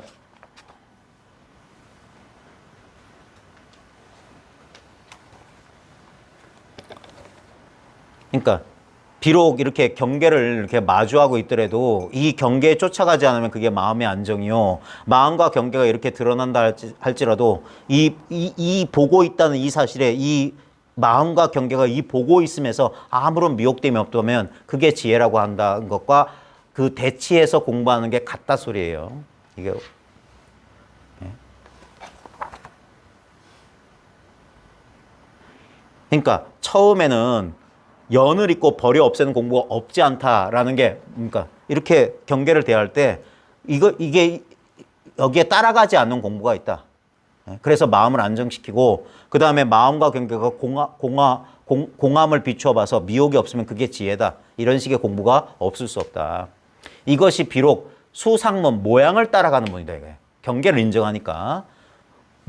비록 이렇게 경계를 이렇게 마주하고 있더라도 이 경계에 쫓아가지 않으면 그게 마음의 안정이요. 마음과 경계가 이렇게 드러난다 할지라도 이 보고 있다는 이 사실에 이 마음과 경계가 이 보고 있음에서 아무런 미혹됨이 없다면 그게 지혜라고 한다는 것과 그 대치해서 공부하는 게 같다 소리예요. 이게 그러니까 처음에는 연을 잊고 버려 없애는 공부가 없지 않다라는 게 그러니까 이렇게 경계를 대할 때 이게 여기에 따라가지 않는 공부가 있다. 그래서 마음을 안정시키고 그 다음에 마음과 경계가 공함을 비추어 봐서 미혹이 없으면 그게 지혜다. 이런 식의 공부가 없을 수 없다. 이것이 비록 수상문 모양을 따라가는 문이다. 이거예요. 경계를 인정하니까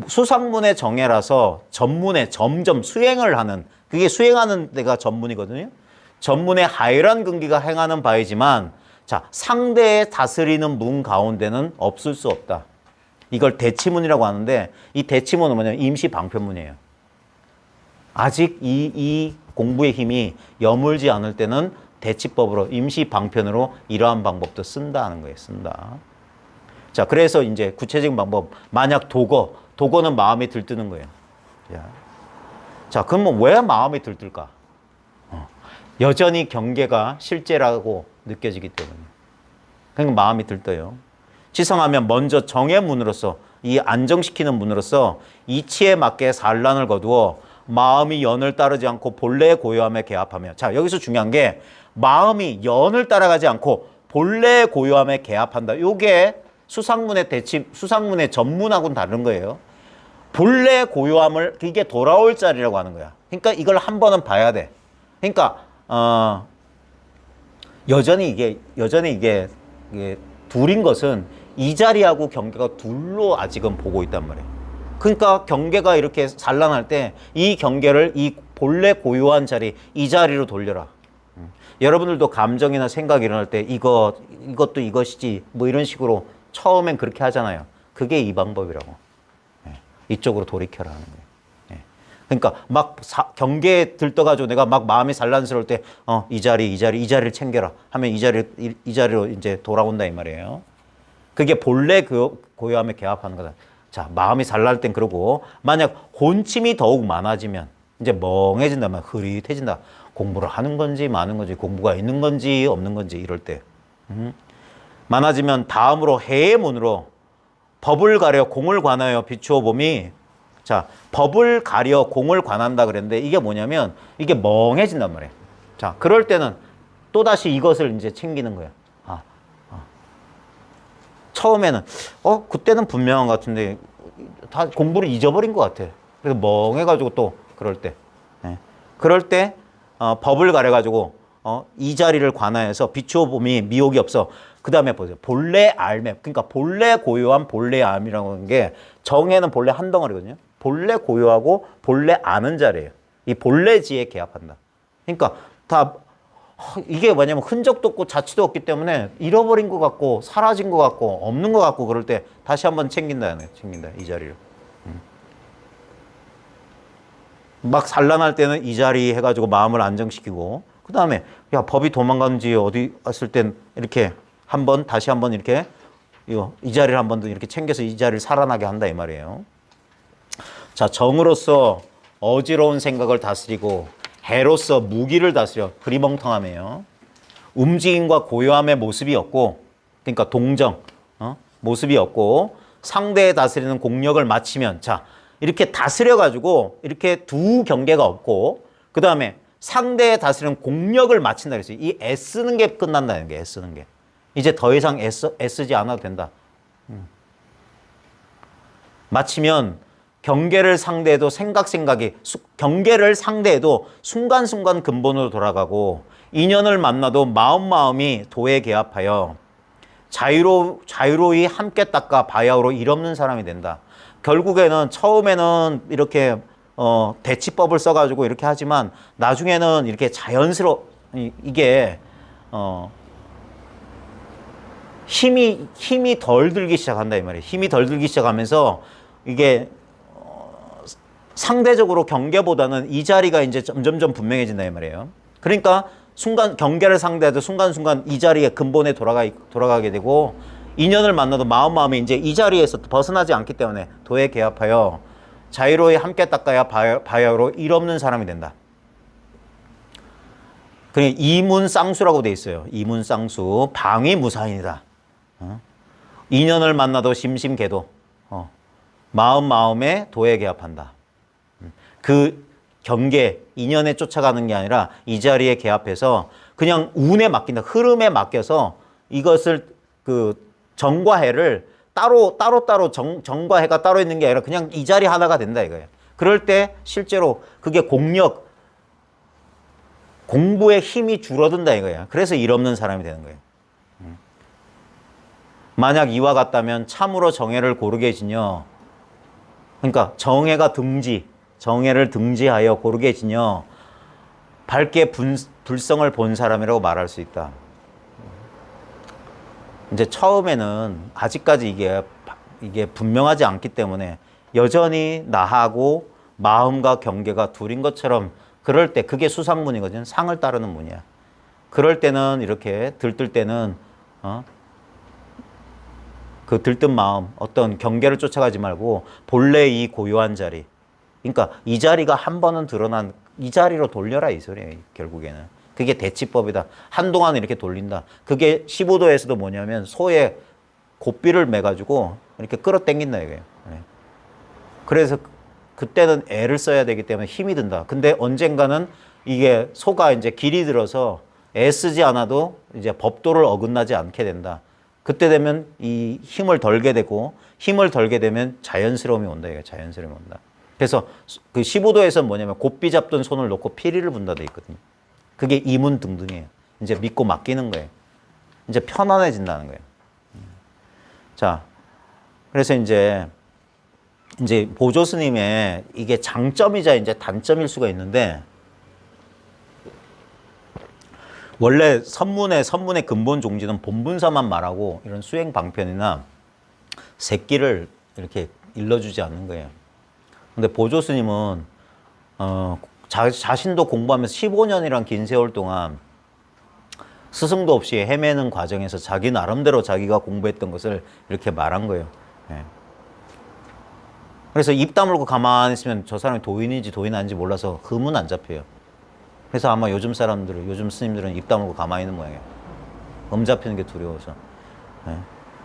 수상문의 정예라서 전문에 점점 수행을 하는 그게 수행하는 데가 전문이거든요. 전문의 하이란 근기가 행하는 바이지만 자 상대에 다스리는 문 가운데는 없을 수 없다. 이걸 대치문이라고 하는데 이 대치문은 뭐냐면 임시 방편문이에요. 아직 이 공부의 힘이 여물지 않을 때는 대치법으로 임시 방편으로 이러한 방법도 쓴다 하는 거예요. 쓴다. 자 그래서 이제 구체적인 방법 만약 도거는 마음이 들뜨는 거예요. 자, 그러면 왜 마음이 들뜰까? 여전히 경계가 실제라고 느껴지기 때문에. 그러니까 마음이 들떠요. 지성하면 먼저 정의 문으로서 이 안정시키는 문으로서 이치에 맞게 산란을 거두어 마음이 연을 따르지 않고 본래의 고요함에 개합하며 자, 여기서 중요한 게 마음이 연을 따라가지 않고 본래의 고요함에 개합한다. 요게 수상문의 전문하고는 다른 거예요. 본래 고요함을 이게 돌아올 자리라고 하는 거야. 그러니까 이걸 한 번은 봐야 돼. 그러니까 여전히 이게 둘인 것은 이 자리하고 경계가 둘로 아직은 보고 있단 말이에요. 그러니까 경계가 이렇게 산란할 때 이 경계를 이 본래 고요한 자리 이 자리로 돌려라. 여러분들도 감정이나 생각이 일어날 때 이것도 이것이지 뭐 이런 식으로 처음엔 그렇게 하잖아요. 그게 이 방법이라고. 이쪽으로 돌이켜라 하는 거예요. 그러니까 막 경계에 들떠가지고 내가 막 마음이 산란스러울 때 이 자리를 챙겨라 하면 이 자리로 이제 돌아온다 이 말이에요. 그게 본래 그 고요함에 개합하는 거다. 자, 마음이 산란할 땐 그러고 만약 혼침이 더욱 많아지면 이제 멍해진다면 흐릿해진다. 공부를 하는 건지 마는 건지 공부가 있는 건지 없는 건지 이럴 때 많아지면 다음으로 해의 문으로 법을 가려 공을 관하여 비추어 봄이 자, 법을 가려 공을 관한다 그랬는데 이게 뭐냐면 이게 멍해진단 말이에요. 자, 그럴 때는 또다시 이것을 이제 챙기는 거예요. 처음에는 그때는 분명한 것 같은데 다 공부를 잊어버린 것 같아. 그래서 멍해가지고 또 그럴 때. 예. 그럴 때 법을 가려가지고 이 자리를 관하여서 비추어 봄이 미혹이 없어. 그 다음에 보세요. 본래 알매. 그러니까 본래 고요한 본래 암이라고 하는 게 정해는 본래 한 덩어리거든요. 본래 고요하고 본래 아는 자리예요. 이 본래지에 개합한다. 그러니까 다 이게 뭐냐면 흔적도 없고 자취도 없기 때문에 잃어버린 것 같고 사라진 것 같고 없는 것 같고 그럴 때 다시 한번 챙긴다. 챙긴다. 이 자리를. 막 산란할 때는 이 자리 해가지고 마음을 안정시키고 그 다음에 야 법이 도망가는지 어디 왔을 땐 이렇게 한번 다시 한번 이렇게 이 자리를 한 번 더 이렇게 챙겨서 이 자리를 살아나게 한다 이 말이에요. 자, 정으로서 어지러운 생각을 다스리고 해로서 무기를 다스려 흐리멍텅하며요. 움직임과 고요함의 모습이 없고 그러니까 동정 모습이 없고 상대에 다스리는 공력을 마치면 자 이렇게 다스려 가지고 이렇게 두 경계가 없고 그 다음에 상대에 다스리는 공력을 마친다 그랬어요. 이 애쓰는 게 끝난다는 게 애쓰는 게 이제 더 이상 애쓰지 않아도 된다. 마치면 경계를 상대해도 경계를 상대해도 순간순간 근본으로 돌아가고 인연을 만나도 마음이 도에 개합하여 자유로이 함께 닦아 바야흐로 일 없는 사람이 된다. 결국에는 처음에는 이렇게 대치법을 써가지고 이렇게 하지만 나중에는 이렇게 이게 힘이 덜 들기 시작한다 이 말이에요. 힘이 덜 들기 시작하면서 이게 상대적으로 경계보다는 이 자리가 이제 점점점 분명해진다 이 말이에요. 그러니까 경계를 상대해도 순간순간 이 자리에 근본에 돌아가게 되고 인연을 만나도 마음이 이제 이 자리에서 벗어나지 않기 때문에 도에 개합하여 자유로이 함께 닦아야 바야흐로 일 없는 사람이 된다. 그러니까 이문쌍수라고 돼 있어요. 이문쌍수 방위 무사인이다. 인연을 만나도 심심개도 마음에 도에 개합한다. 그 경계, 인연에 쫓아가는 게 아니라 이 자리에 개합해서 그냥 운에 맡긴다. 흐름에 맡겨서 이것을 정과 해를 따로 정과 해가 따로 있는 게 아니라 그냥 이 자리 하나가 된다 이거예요. 그럴 때 실제로 그게 공부의 힘이 줄어든다 이거예요. 그래서 일 없는 사람이 되는 거예요. 만약 이와 같다면 참으로 정해를 고르게 지녀. 그러니까 정해를 등지하여 고르게 지녀 밝게 불성을 본 사람이라고 말할 수 있다. 이제 처음에는 아직까지 이게 분명하지 않기 때문에 여전히 나하고 마음과 경계가 둘인 것처럼 그럴 때 그게 수상문이거든. 상을 따르는 문이야. 그럴 때는 이렇게 들뜰 때는 그 들뜬 마음 어떤 경계를 쫓아가지 말고 본래 이 고요한 자리 그러니까 이 자리가 한 번은 드러난 이 자리로 돌려라 이 소리예요. 결국에는 그게 대치법이다. 한동안 이렇게 돌린다. 그게 15도에서도 뭐냐면 소의 고삐를 매가지고 이렇게 끌어당긴다 이거예요. 그래서 그때는 애를 써야 되기 때문에 힘이 든다. 근데 언젠가는 이게 소가 이제 길이 들어서 애쓰지 않아도 이제 법도를 어긋나지 않게 된다. 그때 되면 이 힘을 덜게 되고 힘을 덜게 되면 자연스러움이 온다. 이게 자연스러움이 온다. 그래서 그 15도에서는 뭐냐면 고삐 잡던 손을 놓고 피리를 분다 돼 있거든요. 그게 이문등등이에요. 이제 믿고 맡기는 거예요. 이제 편안해진다는 거예요. 자, 그래서 이제 보조 스님의 이게 장점이자 이제 단점일 수가 있는데 원래 선문의 근본 종지는 본분사만 말하고 이런 수행 방편이나 새끼를 이렇게 일러주지 않는 거예요. 근데 보조 스님은 자신도 공부하면서 15년이란 긴 세월 동안 스승도 없이 헤매는 과정에서 자기 나름대로 자기가 공부했던 것을 이렇게 말한 거예요. 예. 그래서 입 다물고 가만히 있으면 저 사람이 도인인지 도인 아닌지 몰라서 흠은 안 잡혀요. 그래서 아마 요즘 스님들은 입 다물고 가만히 있는 모양이에요. 잡히는 게 두려워서.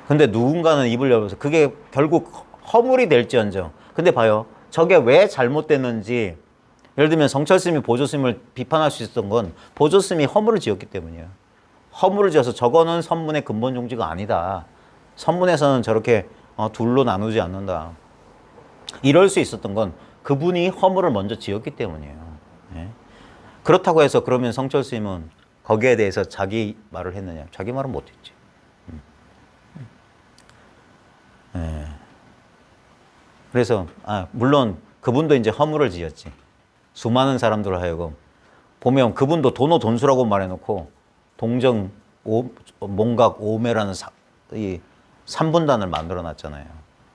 근데 누군가는 입을 열어서 그게 결국 허물이 될지언정. 근데 봐요. 저게 왜 잘못됐는지, 예를 들면 성철 스님이 보조 스님을 비판할 수 있었던 건 보조 스님이 허물을 지었기 때문이에요. 허물을 지어서 저거는 선문의 근본 종지가 아니다. 선문에서는 저렇게 둘로 나누지 않는다. 이럴 수 있었던 건 그분이 허물을 먼저 지었기 때문이에요. 예? 그렇다고 해서 그러면 성철 스님은 거기에 대해서 자기 말을 했느냐? 자기 말은 못했지. 예. 그래서 물론 그분도 이제 허물을 지었지. 수많은 사람들을 하여금 보면 그분도 도노돈수라고 말해놓고 동정 몽각 오매라는 이 3분단을 만들어놨잖아요.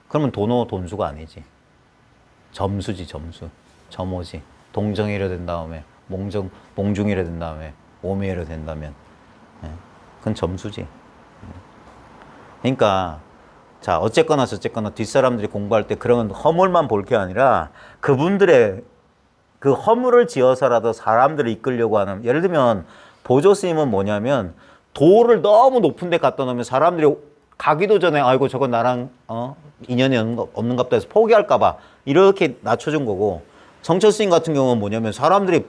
그러면 도노돈수가 아니지. 점수지, 점수. 점오지. 동정이라 된 다음에 몽중이라 된 다음에 오매이라 된다면 그건 점수지. 그러니까 자 어쨌거나 저쨌거나 뒷사람들이 공부할 때 그런 허물만 볼 게 아니라 그분들의 그 허물을 지어서라도 사람들을 이끌려고 하는, 예를 들면 보조 스님은 뭐냐면 도를 너무 높은 데 갖다 놓으면 사람들이 가기도 전에 아이고 저건 나랑 인연이 없는갑다 해서 포기할까 봐 이렇게 낮춰준 거고, 성철 스님 같은 경우는 뭐냐면 사람들이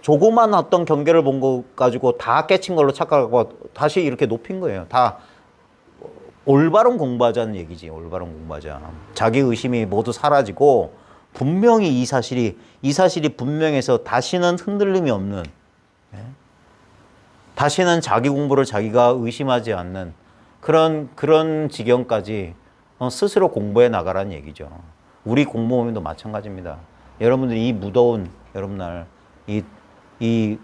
조그만 어떤 경계를 본 거 가지고 다 깨친 걸로 착각하고 다시 이렇게 높인 거예요. 다 올바른 공부하자는 얘기지. 올바른 공부하자. 자기 의심이 모두 사라지고 분명히 이 사실이 분명해서 다시는 흔들림이 없는, 다시는 자기 공부를 자기가 의심하지 않는 그런 지경까지 스스로 공부해 나가라는 얘기죠. 우리 공무원도 마찬가지입니다. 여러분들이 이 무더운 여름날 이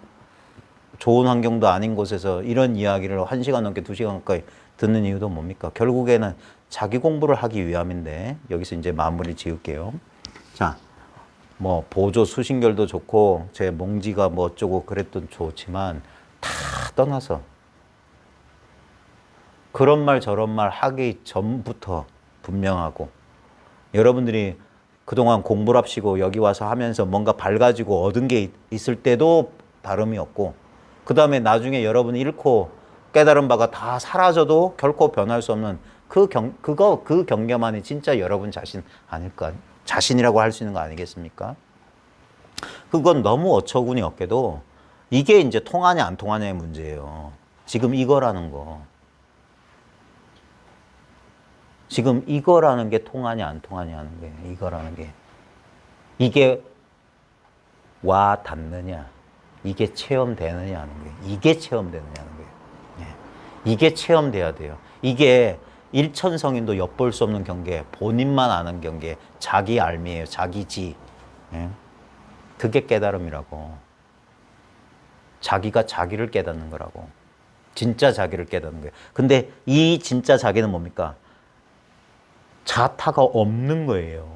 좋은 환경도 아닌 곳에서 이런 이야기를 1시간 넘게 2시간 가까이 듣는 이유도 뭡니까? 결국에는 자기 공부를 하기 위함인데, 여기서 이제 마무리 지을게요. 자, 뭐 보조 수신결도 좋고 제 몽지가 뭐 어쩌고 그랬던 좋지만 다 떠나서 그런 말 저런 말 하기 전부터 분명하고, 여러분들이 그동안 공부를 합시고 여기 와서 하면서 뭔가 밝아지고 얻은 게 있을 때도 다름이 없고, 그 다음에 나중에 여러분이 잃고 깨달은 바가 다 사라져도 결코 변할 수 없는 그 경계만이 진짜 여러분 자신 아닐까? 자신이라고 할 수 있는 거 아니겠습니까? 그건 너무 어처구니 없게도 이게 이제 통하냐 안 통하냐의 문제예요. 지금 이거라는 거. 지금 이거라는 게 통하냐 안 통하냐 하는 거예요. 이거라는 게. 이게 와 닿느냐. 이게 체험되느냐 하는 거예요. 이게 체험되느냐 하는 거예요. 이게 체험돼야 돼요. 이게 일천성인도 엿볼 수 없는 경계, 본인만 아는 경계, 자기 알미예요. 자기지. 그게 깨달음이라고. 자기가 자기를 깨닫는 거라고. 진짜 자기를 깨닫는 거예요. 근데 이 진짜 자기는 뭡니까? 자타가 없는 거예요.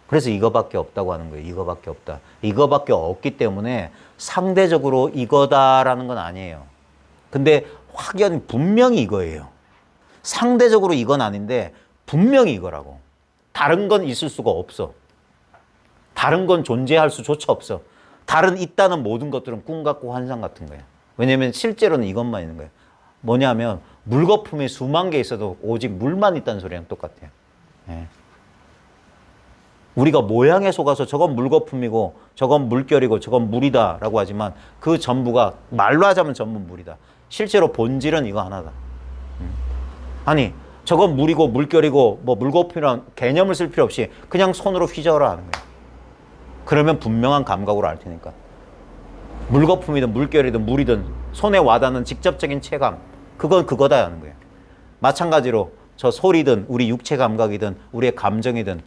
그래서 이거밖에 없다고 하는 거예요. 이거밖에 없다. 이거밖에 없기 때문에 상대적으로 이거다라는 건 아니에요. 근데 확연히 분명히 이거예요. 상대적으로 이건 아닌데 분명히 이거라고. 다른 건 있을 수가 없어. 다른 건 존재할 수조차 없어. 다른 있다는 모든 것들은 꿈 같고 환상 같은 거예요. 왜냐하면 실제로는 이것만 있는 거예요. 뭐냐면 물거품이 수만 개 있어도 오직 물만 있다는 소리랑 똑같아요. 우리가 모양에 속아서 저건 물거품이고 저건 물결이고 저건 물이다라고 하지만 그 전부가 말로 하자면 전부 물이다. 실제로 본질은 이거 하나다. 아니 저건 물이고 물결이고 뭐 물거품이란 개념을 쓸 필요 없이 그냥 손으로 휘저어라 하는 거예요. 그러면 분명한 감각으로 알 테니까. 물거품이든 물결이든 물이든 손에 와닿는 직접적인 체감, 그건 그거다 하는 거예요. 마찬가지로 저 소리든 우리 육체 감각이든 우리의 감정이든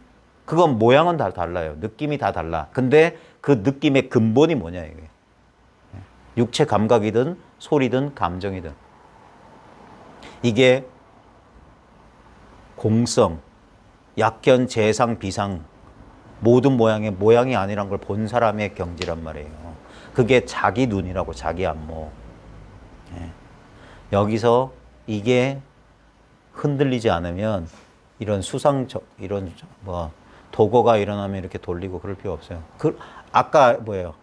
그건 모양은 다 달라요. 느낌이 다 달라. 근데 그 느낌의 근본이 뭐냐 이게. 육체 감각이든 소리든 감정이든 이게 공성, 약견, 재상, 비상 모든 모양의 모양이 아니란 걸 본 사람의 경지란 말이에요. 그게 자기 눈이라고, 자기 안목. 여기서 이게 흔들리지 않으면 이런 이런 뭐 도거가 일어나면 이렇게 돌리고 그럴 필요 없어요. 아까 뭐예요?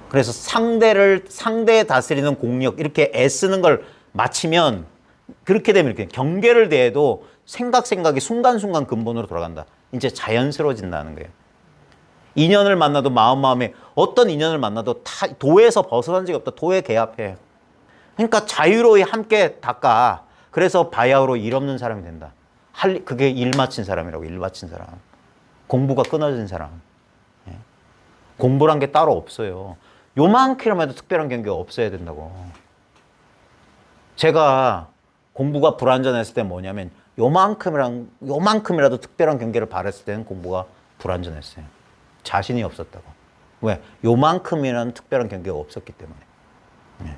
그래서 상대에 다스리는 공력 이렇게 애쓰는 걸 마치면 그렇게 되면 이렇게 경계를 대해도 생각이 순간순간 근본으로 돌아간다. 이제 자연스러워진다는 거예요. 인연을 만나도 마음에 어떤 인연을 만나도 도에서 벗어난 적이 없다. 도에 개합해. 그러니까 자유로이 함께 닦아. 그래서 바야흐로 일 없는 사람이 된다. 그게 일 마친 사람이라고. 일 마친 사람. 공부가 끊어진 사람. 예? 공부란 게 따로 없어요. 요만큼이라도 특별한 경계가 없어야 된다고. 제가 공부가 불완전했을 때 뭐냐면 요만큼이라도 특별한 경계를 바랬을 때는 공부가 불완전했어요. 자신이 없었다고. 왜? 요만큼이라는 특별한 경계가 없었기 때문에. 예.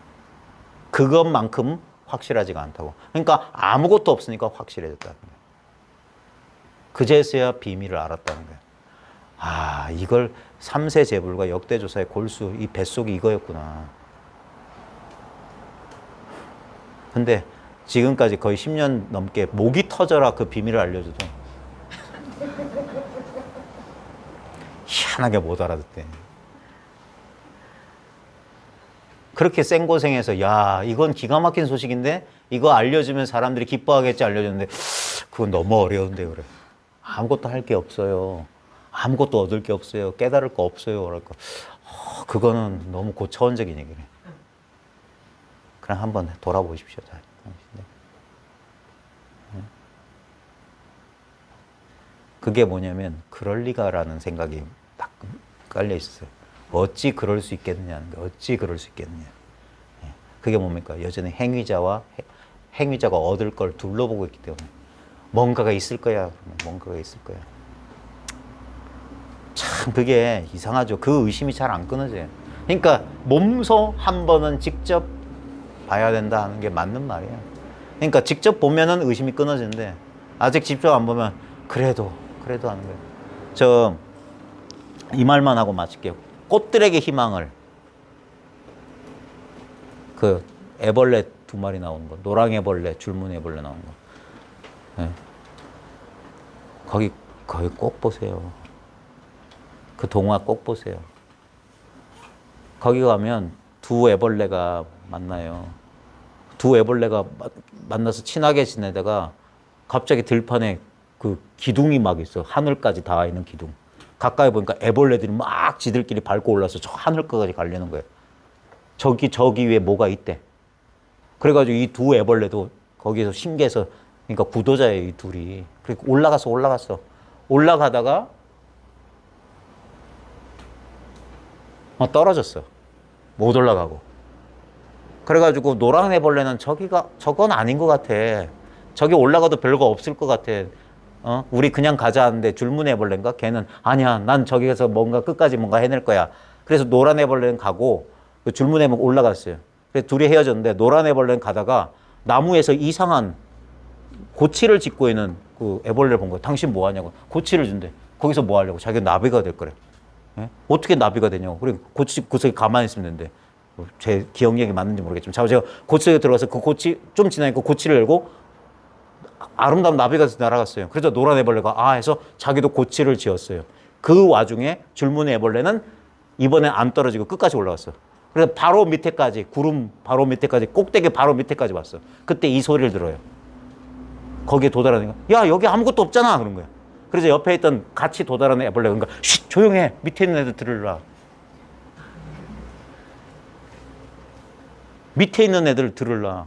그것만큼 확실하지가 않다고. 그러니까 아무것도 없으니까 확실해졌다는 거예요. 그제서야 비밀을 알았다는 거예요. 아, 이걸 삼세 재불과 역대조사의 골수, 이 뱃속이 이거였구나. 근데 지금까지 거의 10년 넘게 목이 터져라 그 비밀을 알려줘도 희한하게 못 알아듣대. 그렇게 생고생해서 야, 이건 기가 막힌 소식인데 이거 알려주면 사람들이 기뻐하겠지 알려줬는데 그건 너무 어려운데 그래. 아무것도 할 게 없어요. 아무것도 얻을 게 없어요. 깨달을 거 없어요. 그럴까. 그거는 너무 고차원적인 얘기래. 그냥 한번 돌아보십시오. 그게 뭐냐면 그럴 리가라는 생각이 딱 깔려 있었어요. 어찌 그럴 수 있겠느냐는 거. 어찌 그럴 수 있겠느냐. 그게 뭡니까? 여전히 행위자가 얻을 걸 둘러보고 있기 때문에 뭔가가 있을 거야. 뭔가가 있을 거야. 참 그게 이상하죠. 그 의심이 잘 안 끊어져요. 그러니까 몸소 한 번은 직접 봐야 된다 하는 게 맞는 말이에요. 그러니까 직접 보면은 의심이 끊어지는데 아직 직접 안 보면 그래도 하는 거예요. 저 이 말만 하고 마칠게요. 꽃들에게 희망을 그 애벌레 2마리 나오는 거, 노랑애벌레, 줄무늬애벌레 나오는 거. 네. 거기 꼭 보세요. 그 동화 꼭 보세요. 거기 가면 두 애벌레가 만나요. 두 애벌레가 만나서 친하게 지내다가 갑자기 들판에 그 기둥이 막 있어. 하늘까지 닿아 있는 기둥. 가까이 보니까 애벌레들이 막 지들끼리 밟고 올라서 저 하늘까지 가려는 거예요. 저기 위에 뭐가 있대. 그래가지고 이 두 애벌레도 거기에서 신기해서, 그러니까 구도자예요, 이 둘이. 그리고 올라갔어. 올라가다가 떨어졌어. 못 올라가고. 그래가지고 노란 애벌레는 저건 아닌 것 같아. 저기 올라가도 별거 없을 것 같아. 우리 그냥 가자 하는데 줄무늬 애벌레인가? 걔는 아니야. 난 저기에서 끝까지 뭔가 해낼 거야. 그래서 노란 애벌레는 가고 그 줄무늬 애벌레 올라갔어요. 그래서 둘이 헤어졌는데 노란 애벌레는 가다가 나무에서 이상한 고치를 짓고 있는 그 애벌레를 본 거야. 당신 뭐 하냐고. 고치를 준대. 거기서 뭐 하려고. 자기가 나비가 될 거래. 예? 어떻게 나비가 되냐고. 그리고 고치 그 속에 가만히 있으면 된대. 제 기억력이 맞는지 모르겠지만 제가 고치에 들어가서 그 고치 좀 지나니까 고치를 열고 아름다운 나비가 날아갔어요. 그래서 노란 애벌레가 해서 자기도 고치를 지었어요. 그 와중에 줄무늬 애벌레는 이번엔 안 떨어지고 끝까지 올라갔어. 그래서 바로 밑에까지, 구름 바로 밑에까지, 꼭대기 바로 밑에까지 왔어. 그때 이 소리를 들어요. 거기에 도달하니까 야, 여기 아무것도 없잖아 그런 거야. 그래서 옆에 있던 같이 도달하는 애벌레가 그러니까 쉿, 조용해. 밑에 있는 애들 들으라. 밑에 있는 애들 들으라.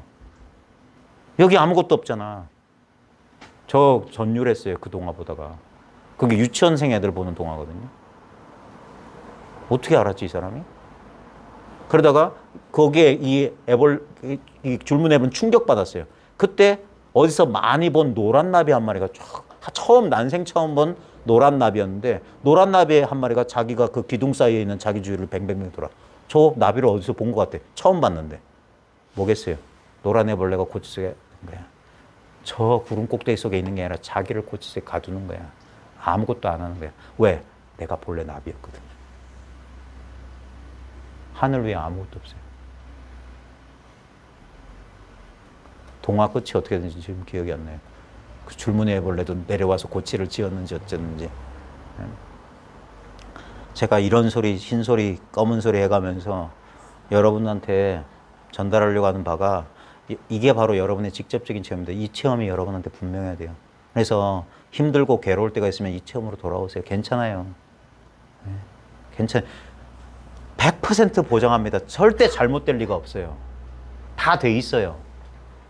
여기 아무것도 없잖아. 저 전율했어요. 그 동화 보다가. 그게 유치원생 애들 보는 동화거든요. 어떻게 알았지 이 사람이? 그러다가 거기에 이 줄무늬 애벌레는 충격받았어요. 그때 어디서 많이 본 노란 나비 한 마리가 난생 처음 본 노란 나비였는데 노란 나비 한 마리가 자기가 그 기둥 사이에 있는 자기 주위를 뱅뱅뱅 돌아. 저 나비를 어디서 본 것 같아. 처음 봤는데. 뭐겠어요? 노란 애벌레가 고치 속에 있는 거야. 저 구름 꼭대기 속에 있는 게 아니라 자기를 고치 속에 가두는 거야. 아무것도 안 하는 거야. 왜? 내가 본래 나비였거든. 하늘 위에 아무것도 없어요. 동화 끝이 어떻게 되는지 지금 기억이 안 나요. 그 줄무늬 애벌레도 내려와서 고치를 지었는지 어쨌는지. 제가 이런 소리, 흰소리, 검은 소리 해가면서 여러분한테 전달하려고 하는 바가 이게 바로 여러분의 직접적인 체험입니다. 이 체험이 여러분한테 분명해야 돼요. 그래서 힘들고 괴로울 때가 있으면 이 체험으로 돌아오세요. 괜찮아요. 네, 괜찮아요. 100% 보장합니다. 절대 잘못될 리가 없어요. 다 돼 있어요.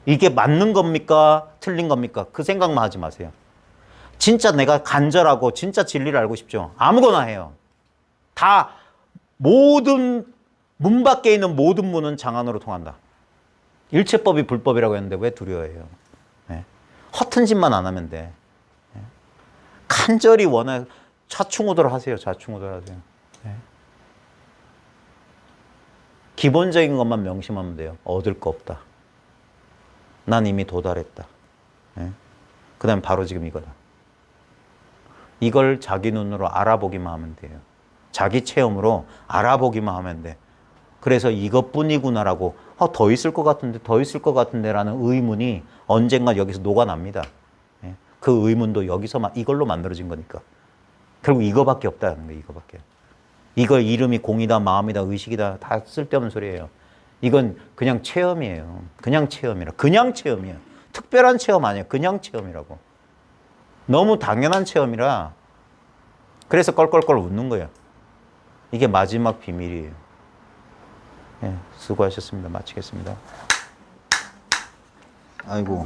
이게 맞는 겁니까? 틀린 겁니까? 그 생각만 하지 마세요. 진짜 내가 간절하고 진짜 진리를 알고 싶죠? 아무거나 해요. 다 모든 문 밖에 있는 모든 문은 장안으로 통한다. 일체법이 불법이라고 했는데 왜 두려워해요? 네. 허튼 짓만 안 하면 돼. 네. 간절히 원해 좌충우돌 하세요. 좌충우돌 하세요. 네. 기본적인 것만 명심하면 돼요. 얻을 거 없다. 난 이미 도달했다. 네. 그 다음에 바로 지금 이거다. 이걸 자기 눈으로 알아보기만 하면 돼요. 자기 체험으로 알아보기만 하면 돼. 그래서 이것뿐이구나라고 더 있을 것 같은데 더 있을 것 같은데 라는 의문이 언젠가 여기서 녹아납니다. 예? 그 의문도 여기서 이걸로 만들어진 거니까. 결국 이거밖에 없다는 거예요. 이거밖에. 이거 이름이 공이다 마음이다 의식이다 다 쓸데없는 소리예요. 이건 그냥 체험이에요. 그냥 체험이라. 그냥 체험이에요. 특별한 체험 아니에요. 그냥 체험이라고. 너무 당연한 체험이라 그래서 껄껄껄 웃는 거예요. 이게 마지막 비밀이에요. 예, 수고하셨습니다. 마치겠습니다. 아이고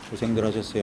고생들 하셨어요.